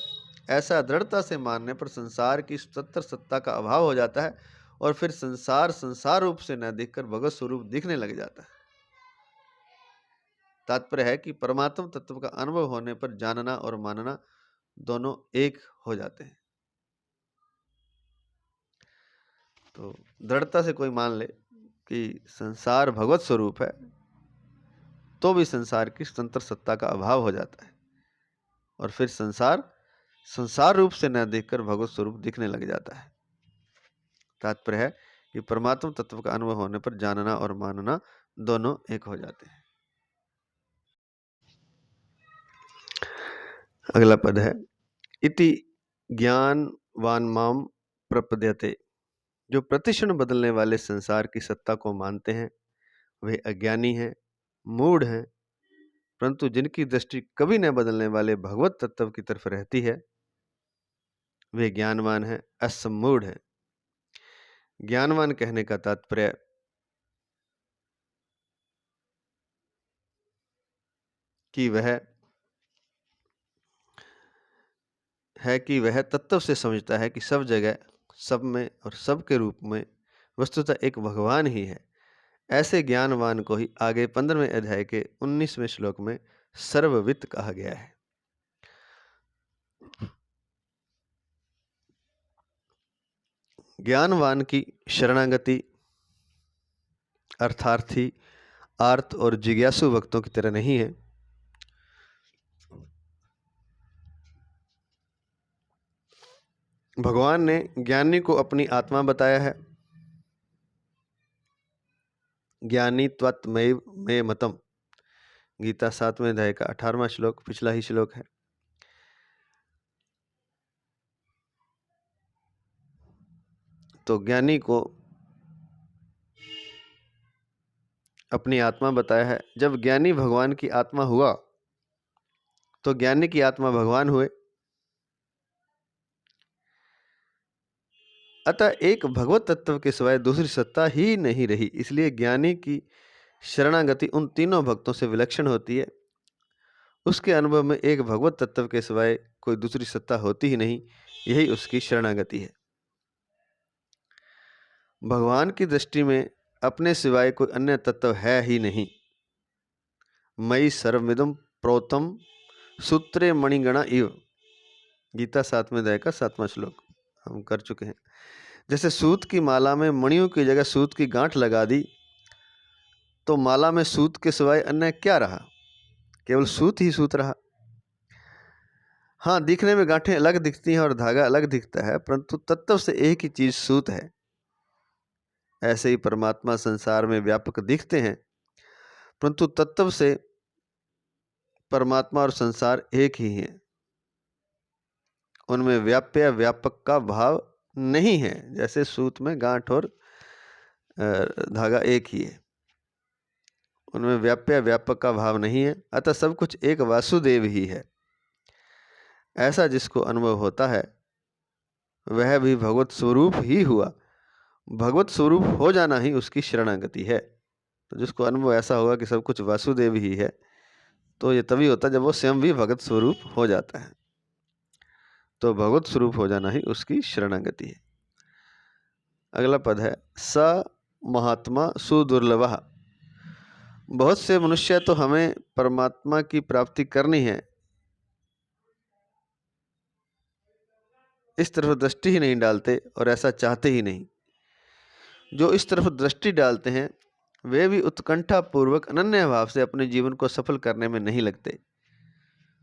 ऐसा दृढ़ता से मानने पर संसार की स्वतंत्र सत्ता का अभाव हो जाता है, और फिर संसार संसार रूप से न दिखकर भगवत स्वरूप दिखने लग जाता है। तात्पर्य है कि परमात्म तत्व का अनुभव होने पर जानना और मानना दोनों एक हो जाते हैं। तो दृढ़ता से कोई मान ले कि संसार भगवत स्वरूप है, तो भी संसार की स्वतंत्र सत्ता का अभाव हो जाता है, और फिर संसार संसार रूप से न देखकर भगवत स्वरूप दिखने लग जाता है। तात्पर्य है कि परमात्म तत्व का अनुभव होने पर जानना और मानना दोनों एक हो जाते हैं। अगला पद है इति ज्ञानवान माम प्रपद्यते। जो प्रतिक्षण बदलने वाले संसार की सत्ता को मानते हैं वे अज्ञानी हैं, मूढ़ हैं, परंतु जिनकी दृष्टि कभी न बदलने वाले भगवत तत्व की तरफ रहती है वे ज्ञानवान हैं, असमूढ़ हैं। ज्ञानवान कहने का तात्पर्य कि वह तत्व से समझता है कि सब जगह, सब में और सब के रूप में वस्तुतः एक भगवान ही है। ऐसे ज्ञानवान को ही आगे 15वें अध्याय के 19वें श्लोक में सर्ववित्त कहा गया है। ज्ञानवान की शरणागति अर्थार्थी, आर्त और जिज्ञासु भक्तों की तरह नहीं है। भगवान ने ज्ञानी को अपनी आत्मा बताया है। ज्ञानी त्वत्मैव मे मतम, गीता 7वें अध्याय का 18वां श्लोक, पिछला ही श्लोक है। तो ज्ञानी को अपनी आत्मा बताया है। जब ज्ञानी भगवान की आत्मा हुआ तो ज्ञानी की आत्मा भगवान हुए। अतः एक भगवत तत्व के सिवाय दूसरी सत्ता ही नहीं रही। इसलिए ज्ञानी की शरणागति उन तीनों भक्तों से विलक्षण होती है। उसके अनुभव में एक भगवत तत्व के सिवाय कोई दूसरी सत्ता होती ही नहीं। यही उसकी शरणागति है। भगवान की दृष्टि में अपने सिवाय कोई अन्य तत्व है ही नहीं। मयि सर्वमिदं प्रोतम सूत्रे मणिगणा इव, गीता 7वें अध्याय का 7वां श्लोक हम कर चुके हैं। जैसे सूत की माला में मणियों की जगह सूत की गांठ लगा दी तो माला में सूत के सिवाय अन्य क्या रहा? केवल सूत ही सूत रहा। हाँ, दिखने में गांठें अलग दिखती हैं और धागा अलग दिखता है, परंतु तत्व से एक ही चीज सूत है। ऐसे ही परमात्मा संसार में व्यापक दिखते हैं, परंतु तत्व से परमात्मा और संसार एक ही है। उनमें व्याप्य व्यापक का भाव नहीं है। जैसे सूत में गांठ और धागा एक ही है, उनमें व्याप्य व्यापक का भाव नहीं है। अतः सब कुछ एक वासुदेव ही है। ऐसा जिसको अनुभव होता है वह भी भगवत स्वरूप ही हुआ। भगवत स्वरूप हो जाना ही उसकी शरणागति है। तो जिसको अनुभव ऐसा होगा कि सब कुछ वासुदेव ही है, तो ये तभी होता है जब वो स्वयं भी भगवत स्वरूप हो जाता है। तो भगवत स्वरूप हो जाना ही उसकी शरणागति है। अगला पद है स महात्मा सुदुर्लभः। बहुत से मनुष्य तो हमें परमात्मा की प्राप्ति करनी है, इस तरफ दृष्टि ही नहीं डालते और ऐसा चाहते ही नहीं। जो इस तरफ दृष्टि डालते हैं वे भी उत्कंठा पूर्वक अनन्य भाव से अपने जीवन को सफल करने में नहीं लगते।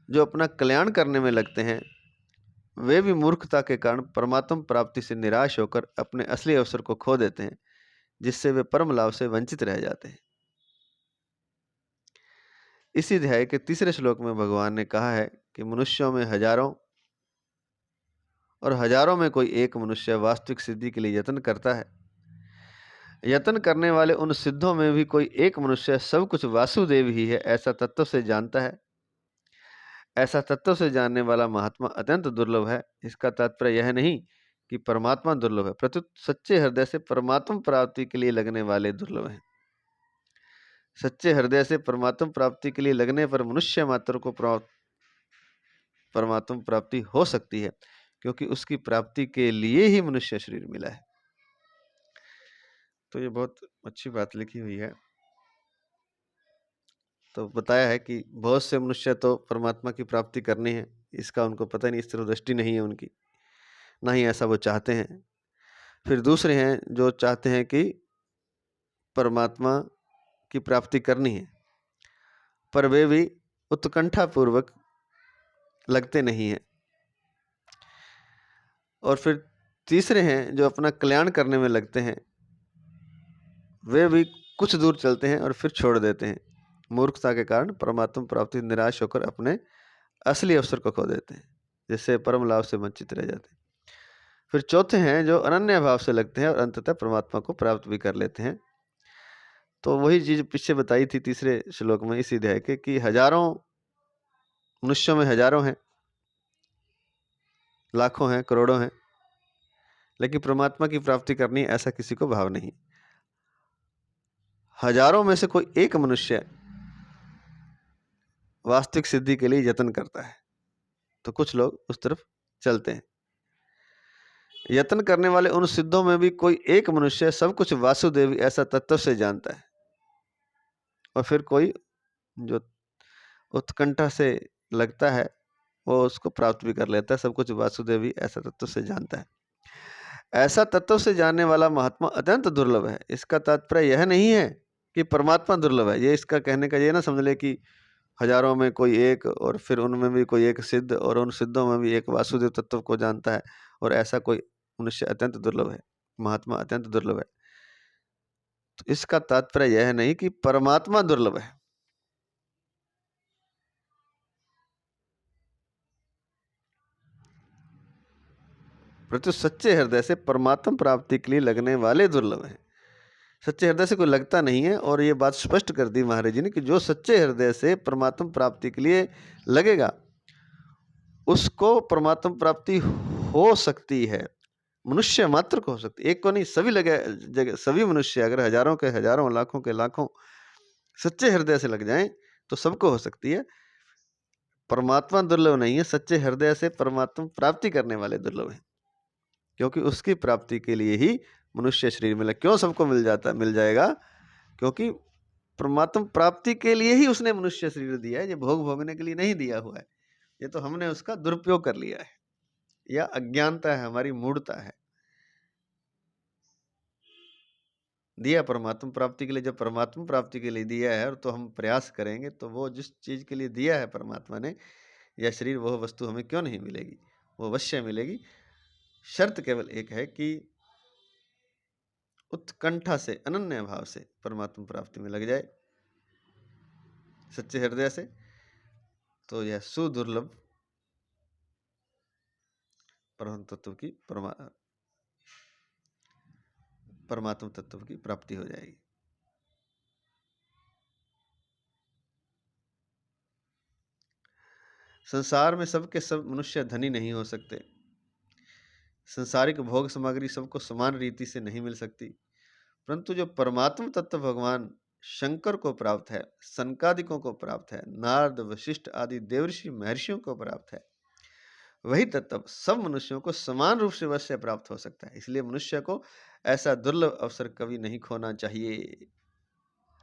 जो अपना कल्याण करने में लगते हैं वे भी मूर्खता के कारण परमात्मा प्राप्ति से निराश होकर अपने असली अवसर को खो देते हैं, जिससे वे परम लाभ से वंचित रह जाते हैं। इसी अध्याय के 3 श्लोक में भगवान ने कहा है कि मनुष्यों में हजारों और हजारों में कोई एक मनुष्य वास्तविक सिद्धि के लिए यत्न करता है। यत्न करने वाले उन सिद्धों में भी कोई एक मनुष्य सब कुछ वासुदेव ही है ऐसा तत्व से जानता है। ऐसा तत्व से जानने वाला महात्मा अत्यंत दुर्लभ है। इसका तात्पर्य यह नहीं कि परमात्मा दुर्लभ है, प्रत्युत सच्चे हृदय से परमात्मा प्राप्ति के लिए लगने वाले दुर्लभ हैं। सच्चे हृदय से परमात्मा प्राप्ति के लिए लगने पर मनुष्य मात्र को परमात्मा प्राप्ति हो सकती है, क्योंकि उसकी प्राप्ति के लिए ही मनुष्य शरीर मिला है। तो ये बहुत अच्छी बात लिखी हुई है। तो बताया है कि बहुत से मनुष्य तो परमात्मा की प्राप्ति करनी है, इसका उनको पता नहीं, इस तरह दृष्टि नहीं है उनकी, ना ही ऐसा वो चाहते हैं। फिर दूसरे हैं जो चाहते हैं कि परमात्मा की प्राप्ति करनी है, पर वे भी उत्कंठा पूर्वक लगते नहीं हैं। और फिर तीसरे हैं जो अपना कल्याण करने में लगते हैं, वे भी कुछ दूर चलते हैं और फिर छोड़ देते हैं। मूर्खता के कारण परमात्मा प्राप्ति निराश होकर अपने असली अवसर को खो देते हैं, जिससे परम लाभ से वंचित रह जाते हैं। फिर चौथे हैं जो अनन्य भाव से लगते हैं और अंततः परमात्मा को प्राप्त भी कर लेते हैं। तो वही चीज पीछे बताई थी 3 श्लोक में इसी अध्याय के, कि हजारों मनुष्यों में हजारों हैं, लाखों हैं, करोड़ों हैं, लेकिन परमात्मा की प्राप्ति करनी ऐसा किसी को भाव नहीं। हजारों में से कोई एक मनुष्य वास्तविक सिद्धि के लिए यत्न करता है, तो कुछ लोग उस तरफ चलते हैं। यत्न करने वाले उन सिद्धों में भी कोई एक मनुष्य सब कुछ वासुदेव ऐसा तत्व से जानता है, और फिर कोई जो उत्कंठा से लगता है वो उसको प्राप्त भी कर लेता है। सब कुछ वासुदेव ही ऐसा तत्व से जानता है। ऐसा तत्व से जानने वाला महात्मा अत्यंत दुर्लभ है। इसका तात्पर्य यह नहीं है कि परमात्मा दुर्लभ है। ये इसका कहने का ये ना समझ ले कि हजारों में कोई एक, और फिर उनमें भी कोई एक सिद्ध, और उन सिद्धों में भी एक वासुदेव तत्व को जानता है, और ऐसा कोई मनुष्य अत्यंत दुर्लभ है, महात्मा अत्यंत दुर्लभ है। तो इसका तात्पर्य यह नहीं कि परमात्मा दुर्लभ है। परंतु सच्चे हृदय से परमात्मा प्राप्ति के लिए लगने वाले दुर्लभ हैं। सच्चे हृदय से कोई लगता नहीं है, और ये बात स्पष्ट कर दी महाराज जी ने कि जो सच्चे हृदय से परमात्मा प्राप्ति के लिए लगेगा उसको परमात्मा प्राप्ति हो सकती है। मनुष्य मात्र को हो सकती है, एक को नहीं, सभी लगे जगह, सभी मनुष्य अगर हजारों के हजारों, लाखों के लाखों सच्चे हृदय से लग जाएं तो सबको हो सकती है। परमात्मा दुर्लभ नहीं है, सच्चे हृदय से परमात्मा प्राप्ति करने वाले दुर्लभ हैं, क्योंकि उसकी प्राप्ति के लिए ही मनुष्य शरीर मिला। क्यों सबको मिल जाएगा? क्योंकि परमात्मा प्राप्ति के लिए ही उसने मनुष्य शरीर दिया है, ये भोग भोगने के लिए नहीं दिया हुआ है। ये तो हमने उसका दुरुपयोग कर लिया है, या अज्ञानता है, हमारी मूढ़ता है। दिया परमात्मा प्राप्ति के लिए, जब परमात्मा प्राप्ति के लिए दिया है, और तो हम प्रयास करेंगे तो वो जिस चीज के लिए दिया है परमात्मा ने, यह शरीर, वह वस्तु हमें क्यों नहीं मिलेगी? वो अवश्य मिलेगी। शर्त केवल एक है कि उत्कंठा से, अनन्य भाव से परमात्मा प्राप्ति में लग जाए सच्चे हृदय से, तो यह सुदुर्लभ परम तत्व की परमात्मा तत्व की प्राप्ति हो जाएगी। संसार में सबके सब मनुष्य धनी नहीं हो सकते। संसारिक भोग सामग्री सबको समान रीति से नहीं मिल सकती, परंतु जो परमात्मा तत्व भगवान शंकर को प्राप्त है, सनकादिकों को प्राप्त है, नारद, वशिष्ठ आदि देवर्षि महर्षियों को प्राप्त है, वही तत्व सब मनुष्यों को समान रूप से अवश्य प्राप्त हो सकता है। इसलिए मनुष्य को ऐसा दुर्लभ अवसर कभी नहीं खोना चाहिए।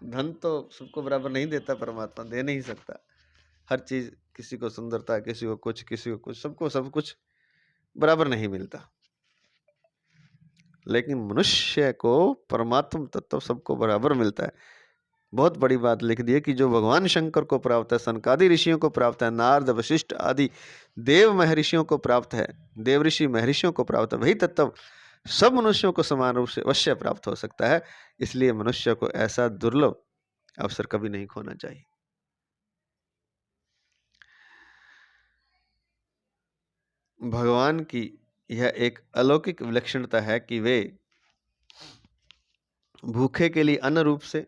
धन तो सबको बराबर नहीं देता, परमात्मा दे नहीं सकता हर चीज। किसी को सुंदरता, किसी को कुछ, किसी को कुछ, सबको सब कुछ बराबर नहीं मिलता। लेकिन मनुष्य को परमात्मा तत्व सबको बराबर मिलता है। बहुत बड़ी बात लिख दी है कि जो भगवान शंकर को प्राप्त है, सनकादि ऋषियों को प्राप्त है, नारद, वशिष्ठ आदि देव महर्षियों को प्राप्त है, देव ऋषि महर्षियों को प्राप्त है, वही तत्व सब मनुष्यों को समान रूप से अवश्य प्राप्त हो सकता है। इसलिए मनुष्य को ऐसा दुर्लभ अवसर कभी नहीं खोना चाहिए। भगवान की यह एक अलौकिक विलक्षणता है कि वे भूखे के लिए अन्न रूप से,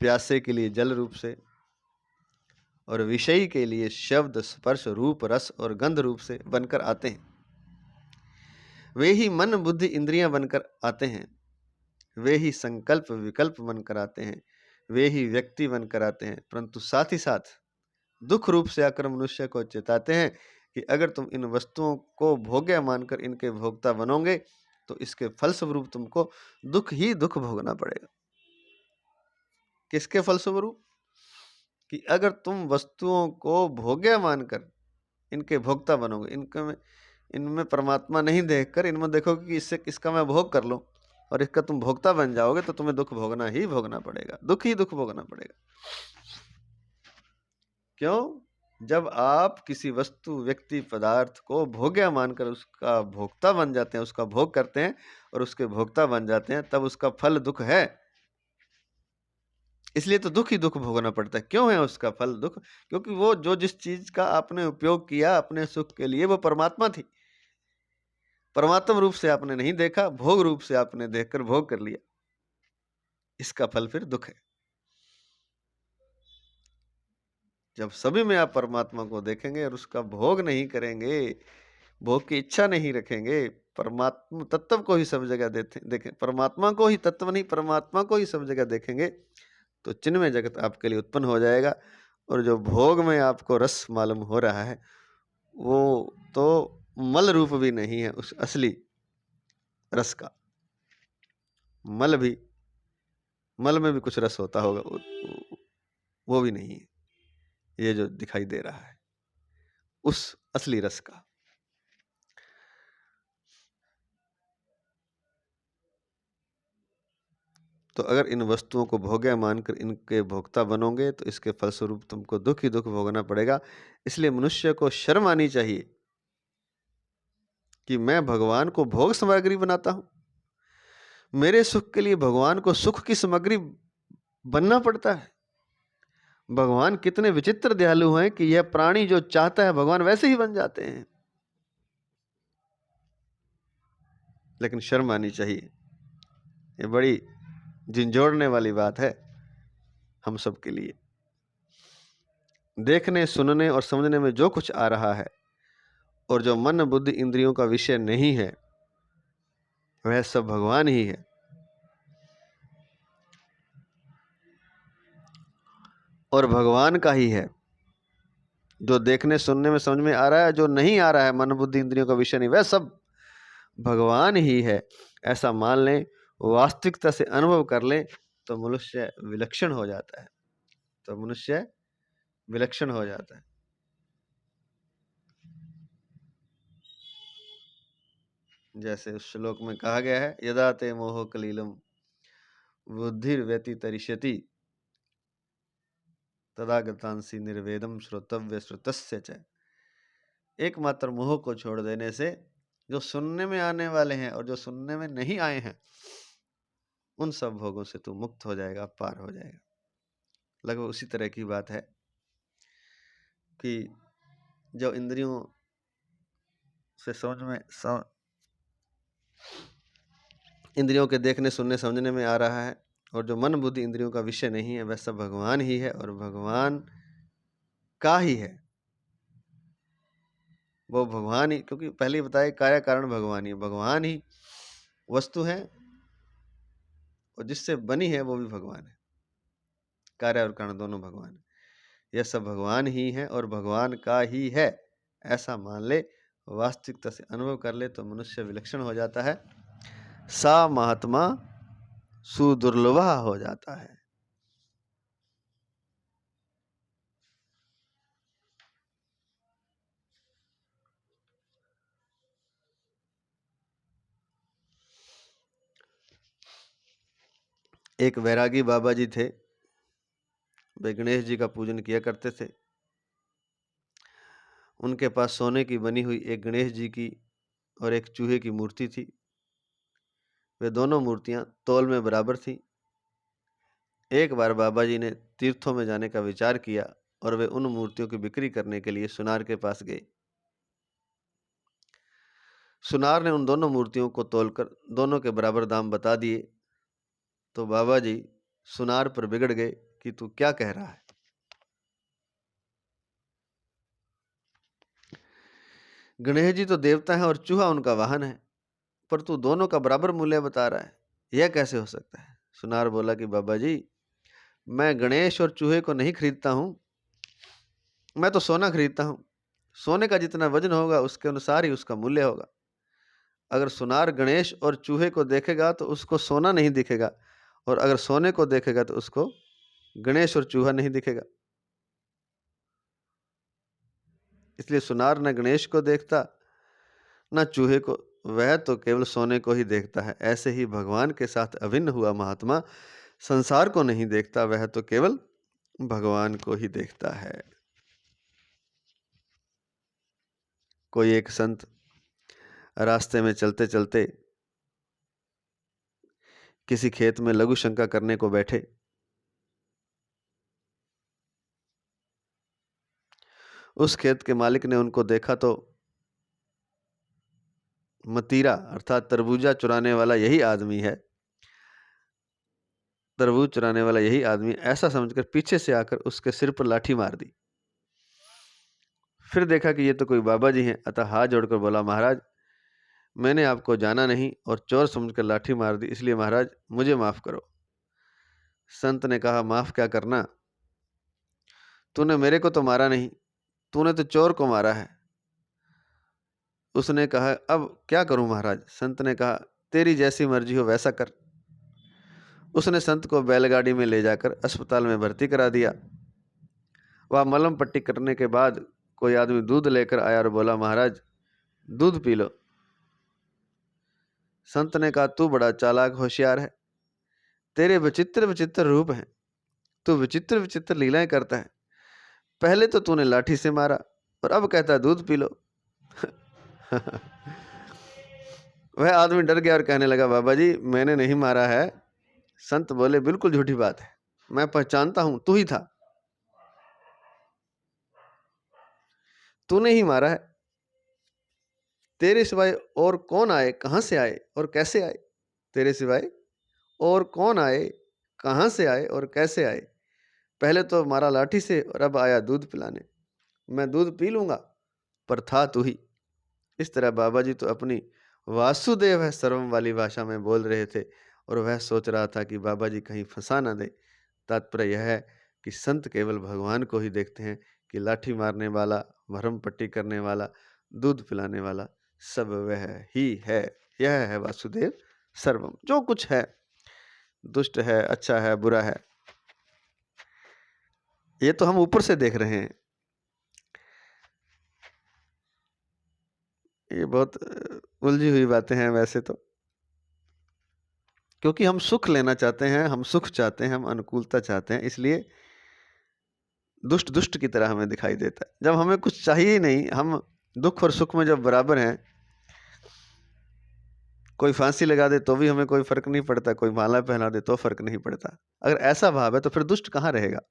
प्यासे के लिए जल रूप से, और विषयी के लिए शब्द, स्पर्श, रूप, रस और गंध रूप से बनकर आते हैं। वे ही मन, बुद्धि, इंद्रियां बनकर आते हैं। वे ही संकल्प, विकल्प बनकर आते हैं। वे ही व्यक्ति बनकर आते हैं, परंतु साथ ही साथ दुख रूप से आकर मनुष्य को चेताते हैं कि अगर तुम इन वस्तुओं को भोग्य मानकर इनके भोक्ता बनोगे तो इसके फलस्वरूप तुमको दुख ही दुख भोगना पड़ेगा। किसके फलस्वरूप? कि अगर तुम वस्तुओं को भोग्य मानकर इनके भोक्ता बनोगे, इनमें परमात्मा नहीं देखकर इनमें देखोगे कि इससे इसका मैं भोग कर लूं, और इसका तुम भोक्ता बन जाओगे, तो तुम्हें दुख भोगना ही भोगना पड़ेगा, दुख ही दुख भोगना पड़ेगा। क्यों? जब आप किसी वस्तु, व्यक्ति, पदार्थ को भोग्य मानकर उसका भोक्ता बन जाते हैं, उसका भोग करते हैं और उसके भोक्ता बन जाते हैं, तब उसका फल दुख है। इसलिए तो दुख ही दुख भोगना पड़ता है। क्यों है उसका फल दुख? क्योंकि वो जो जिस चीज का आपने उपयोग किया अपने सुख के लिए, वो परमात्मा थी। परमात्मा रूप से आपने नहीं देखा, भोग रूप से आपने देखकर भोग कर लिया, इसका फल फिर दुख है। जब सभी में आप परमात्मा को देखेंगे और उसका भोग नहीं करेंगे, भोग की इच्छा नहीं रखेंगे, परमात्मा तत्व को ही सब जगह देखें, परमात्मा को ही, तत्व नहीं, परमात्मा को ही सब जगह देखेंगे, तो चिन्मय जगत आपके लिए उत्पन्न हो जाएगा। और जो भोग में आपको रस मालूम हो रहा है, वो तो मल रूप भी नहीं है उस असली रस का। मल में भी कुछ रस होता होगा, वो भी नहीं है ये जो दिखाई दे रहा है उस असली रस का। तो अगर इन वस्तुओं को भोग्य मानकर इनके भोक्ता बनोगे तो इसके फलस्वरूप तुमको दुख ही दुख भोगना पड़ेगा। इसलिए मनुष्य को शर्म आनी चाहिए कि मैं भगवान को भोग सामग्री बनाता हूं। मेरे सुख के लिए भगवान को सुख की सामग्री बनना पड़ता है। भगवान कितने विचित्र दयालु हैं कि यह प्राणी जो चाहता है भगवान वैसे ही बन जाते हैं। लेकिन शर्म आनी चाहिए। ये बड़ी झिंझोड़ने वाली बात है हम सब के लिए। देखने, सुनने और समझने में जो कुछ आ रहा है और जो मन बुद्धि इंद्रियों का विषय नहीं है वह सब भगवान ही है। और भगवान का ही है। जो देखने, सुनने में, समझ में आ रहा है, जो नहीं आ रहा है, मन बुद्धि इंद्रियों का विषय नहीं, वह सब भगवान ही है। ऐसा मान लें, वास्तविकता से अनुभव कर लें तो मनुष्य विलक्षण हो जाता है। तो मनुष्य विलक्षण हो जाता है। जैसे उस श्लोक में कहा गया है, यदा ते मोह कलीलम बुद्धिर्व्यतितरिष्यति तदा गतांसी निर्वेदम श्रोतव्य श्रुतस्य च। एकमात्र मोह को छोड़ देने से जो सुनने में आने वाले हैं और जो सुनने में नहीं आए हैं उन सब भोगों से तू मुक्त हो जाएगा, पार हो जाएगा। लगभग उसी तरह की बात है कि जो इंद्रियों से इंद्रियों के देखने, सुनने, समझने में आ रहा है और जो मन बुद्धि इंद्रियों का विषय नहीं है वह सब भगवान ही है और भगवान का ही है। वो भगवान ही, क्योंकि पहले ही बताया कार्य कारण भगवान ही, भगवान ही वस्तु है और जिससे बनी है वो भी भगवान है। कार्य और कारण दोनों भगवान है। यह सब भगवान ही है और भगवान का ही है, ऐसा मान ले, वास्तविकता से अनुभव कर ले तो मनुष्य विलक्षण हो जाता है। सा महात्मा सुदुर्लभा हो जाता है। एक वैरागी बाबा जी थे, वे गणेश जी का पूजन किया करते थे। उनके पास सोने की बनी हुई एक गणेश जी की और एक चूहे की मूर्ति थी। वे दोनों मूर्तियां तौल में बराबर थीं। एक बार बाबा जी ने तीर्थों में जाने का विचार किया और वे उन मूर्तियों की बिक्री करने के लिए सुनार के पास गए। सुनार ने उन दोनों मूर्तियों को तौलकर दोनों के बराबर दाम बता दिए तो बाबा जी सुनार पर बिगड़ गए कि तू क्या कह रहा है। गणेश जी तो देवता हैं और चूहा उनका वाहन है, पर तू दोनों का बराबर मूल्य बता रहा है, यह कैसे हो सकता है। सुनार बोला कि बाबा जी, मैं गणेश और चूहे को नहीं खरीदता हूं, मैं तो सोना खरीदता हूं। सोने का जितना वजन होगा उसके अनुसार ही उसका मूल्य होगा। अगर सुनार गणेश और चूहे को देखेगा तो उसको सोना नहीं दिखेगा, और अगर सोने को देखेगा तो उसको गणेश और चूहा नहीं दिखेगा। इसलिए सुनार न गणेश को देखता न चूहे को, वह तो केवल सोने को ही देखता है। ऐसे ही भगवान के साथ अभिन्न हुआ महात्मा संसार को नहीं देखता, वह तो केवल भगवान को ही देखता है। कोई एक संत रास्ते में चलते चलते किसी खेत में लघु शंका करने को बैठे। उस खेत के मालिक ने उनको देखा तो मतीरा अर्थात तरबूजा चुराने वाला यही आदमी है, तरबूज चुराने वाला यही आदमी, ऐसा समझकर पीछे से आकर उसके सिर पर लाठी मार दी। फिर देखा कि ये तो कोई बाबा जी हैं, अतः हाथ जोड़कर बोला, महाराज मैंने आपको जाना नहीं और चोर समझकर लाठी मार दी, इसलिए महाराज मुझे माफ करो। संत ने कहा, माफ क्या करना, तूने मेरे को तो मारा नहीं, तूने तो चोर को मारा है। उसने कहा, अब क्या करूं महाराज। संत ने कहा, तेरी जैसी मर्जी हो वैसा कर। उसने संत को बैलगाड़ी में ले जाकर अस्पताल में भर्ती करा दिया। वह मलम पट्टी करने के बाद कोई आदमी दूध लेकर आया और बोला, महाराज दूध पी लो। संत ने कहा, तू बड़ा चालाक होशियार है, तेरे विचित्र विचित्र रूप हैं, तू विचित्र विचित्र लीलाएं करता है। पहले तो तूने लाठी से मारा और अब कहता है दूध पी लो। वह आदमी डर गया और कहने लगा, बाबा जी मैंने नहीं मारा है। संत बोले, बिल्कुल झूठी बात है, मैं पहचानता हूं, तू ही था, तूने ही मारा है। तेरे सिवाय और कौन आए, कहां से आए और कैसे आए? तेरे सिवाय और कौन आए, कहां से आए और कैसे आए? पहले तो मारा लाठी से और अब आया दूध पिलाने। मैं दूध पी लूंगा, पर था तू ही। इस तरह बाबा जी तो अपनी वासुदेव है सर्वम वाली भाषा में बोल रहे थे और वह सोच रहा था कि बाबा जी कहीं फंसा ना दे। तात्पर्य यह है कि संत केवल भगवान को ही देखते हैं कि लाठी मारने वाला, भरम पट्टी करने वाला, दूध पिलाने वाला सब वह ही है। यह है वासुदेव सर्वम। जो कुछ है, दुष्ट है, अच्छा है, बुरा है, ये तो हम ऊपर से देख रहे हैं। ये बहुत उलझी हुई बातें हैं वैसे तो, क्योंकि हम सुख लेना चाहते हैं, हम सुख चाहते हैं, हम अनुकूलता चाहते हैं, इसलिए दुष्ट दुष्ट की तरह हमें दिखाई देता है। जब हमें कुछ चाहिए ही नहीं, हम दुख और सुख में जब बराबर हैं, कोई फांसी लगा दे तो भी हमें कोई फर्क नहीं पड़ता, कोई माला पहना दे तो फर्क नहीं पड़ता। अगर ऐसा भाव है तो फिर दुष्ट कहाँ रहेगा?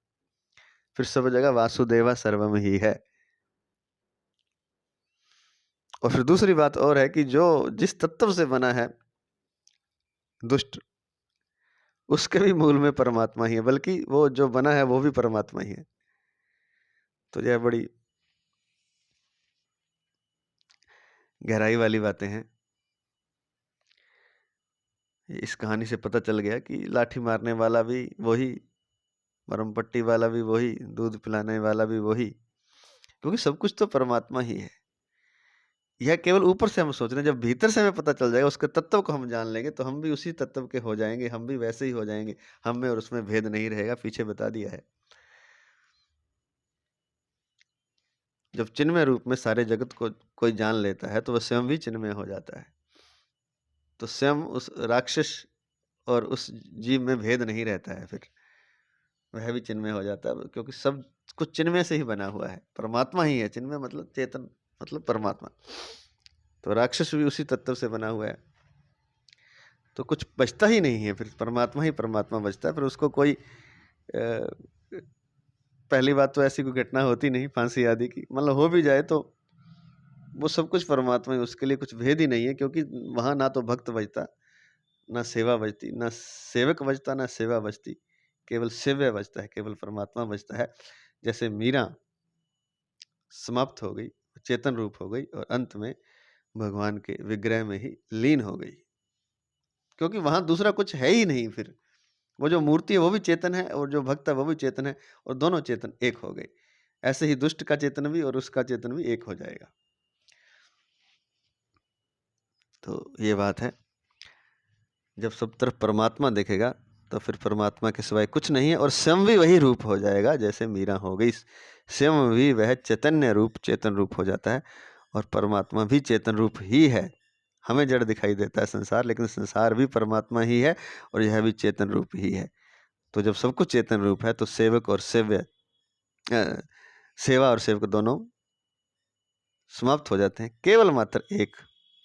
फिर सब जगह वासुदेवा सर्वम ही है। और फिर दूसरी बात और है कि जो जिस तत्व से बना है दुष्ट, उसके भी मूल में परमात्मा ही है, बल्कि वो जो बना है वो भी परमात्मा ही है। तो यह बड़ी गहराई वाली बातें हैं। इस कहानी से पता चल गया कि लाठी मारने वाला भी वही, मरम पट्टी वाला भी वही, दूध पिलाने वाला भी वही, क्योंकि सब कुछ तो परमात्मा ही है। यह केवल ऊपर से हम सोच रहे हैं, जब भीतर से हमें पता चल जाएगा, उसके तत्व को हम जान लेंगे, तो हम भी उसी तत्व के हो जाएंगे, हम भी वैसे ही हो जाएंगे। हम में और उसमें भेद नहीं रहेगा, पीछे बता दिया है। जब चिन्मय रूप में सारे जगत को कोई जान लेता है तो वह स्वयं भी चिन्मय हो जाता है। तो स्वयं उस राक्षस और उस जीव में भेद नहीं रहता है, फिर वह भी चिन्मय हो जाता है, क्योंकि सब कुछ चिन्मय से ही बना हुआ है, परमात्मा ही है। चिन्मय मतलब चेतन, मतलब परमात्मा। तो राक्षस भी उसी तत्व से बना हुआ है, तो कुछ बचता ही नहीं है, फिर परमात्मा ही परमात्मा बचता है। फिर उसको कोई पहली बात तो ऐसी कोई घटना होती नहीं फांसी आदि की, मतलब हो भी जाए तो वो सब कुछ परमात्मा ही, उसके लिए कुछ भेद ही नहीं है, क्योंकि वहां ना तो भक्त बचता, ना सेवा बचती, ना सेवक बचता, ना सेवा बचती, केवल सेव्य बचता है, केवल परमात्मा बचता है। जैसे मीरा समाप्त हो गई, चेतन रूप हो गई और अंत में भगवान के विग्रह में ही लीन हो गई, क्योंकि वहां दूसरा कुछ है ही नहीं। फिर वो जो मूर्ति है वो भी चेतन है और जो भक्त है वो भी चेतन है, और दोनों चेतन एक हो गए। ऐसे ही दुष्ट का चेतन भी और उसका चेतन भी एक हो जाएगा। तो ये बात है, जब सब तरफ परमात्मा देखेगा तो फिर परमात्मा के सिवाय कुछ नहीं है, और स्वयं भी वही रूप हो जाएगा जैसे मीरा हो गई। स्वयं भी वह चैतन्य रूप, चेतन रूप हो जाता है, और परमात्मा भी चेतन रूप ही है। हमें जड़ दिखाई देता है संसार, लेकिन संसार भी परमात्मा ही है और यह भी चेतन रूप ही है। तो जब सब कुछ चेतन रूप है तो सेवक और सेव्य, सेवा और सेवक दोनों समाप्त हो जाते हैं, केवल मात्र एक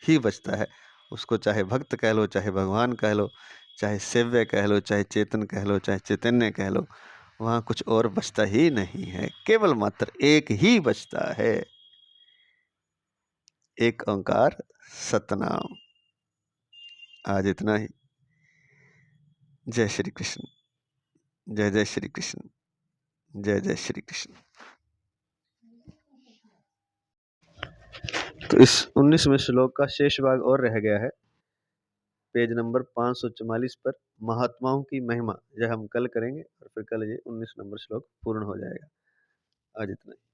ही बचता है। उसको चाहे भक्त कह लो, चाहे भगवान कह लो, चाहे सेव्य कह लो, चाहे चेतन कह लो, चाहे चैतन्य कह लो, वहां कुछ और बचता ही नहीं है, केवल मात्र एक ही बचता है। एक ओंकार सतनाम। आज इतना ही। जय श्री कृष्ण। जय जय श्री कृष्ण। जय जय श्री कृष्ण। तो इस 19वें श्लोक का शेष भाग और रह गया है, पेज नंबर 544 पर, महात्माओं की महिमा। यह हम कल करेंगे और फिर कल ये 19 नंबर श्लोक पूर्ण हो जाएगा। आज इतना ही।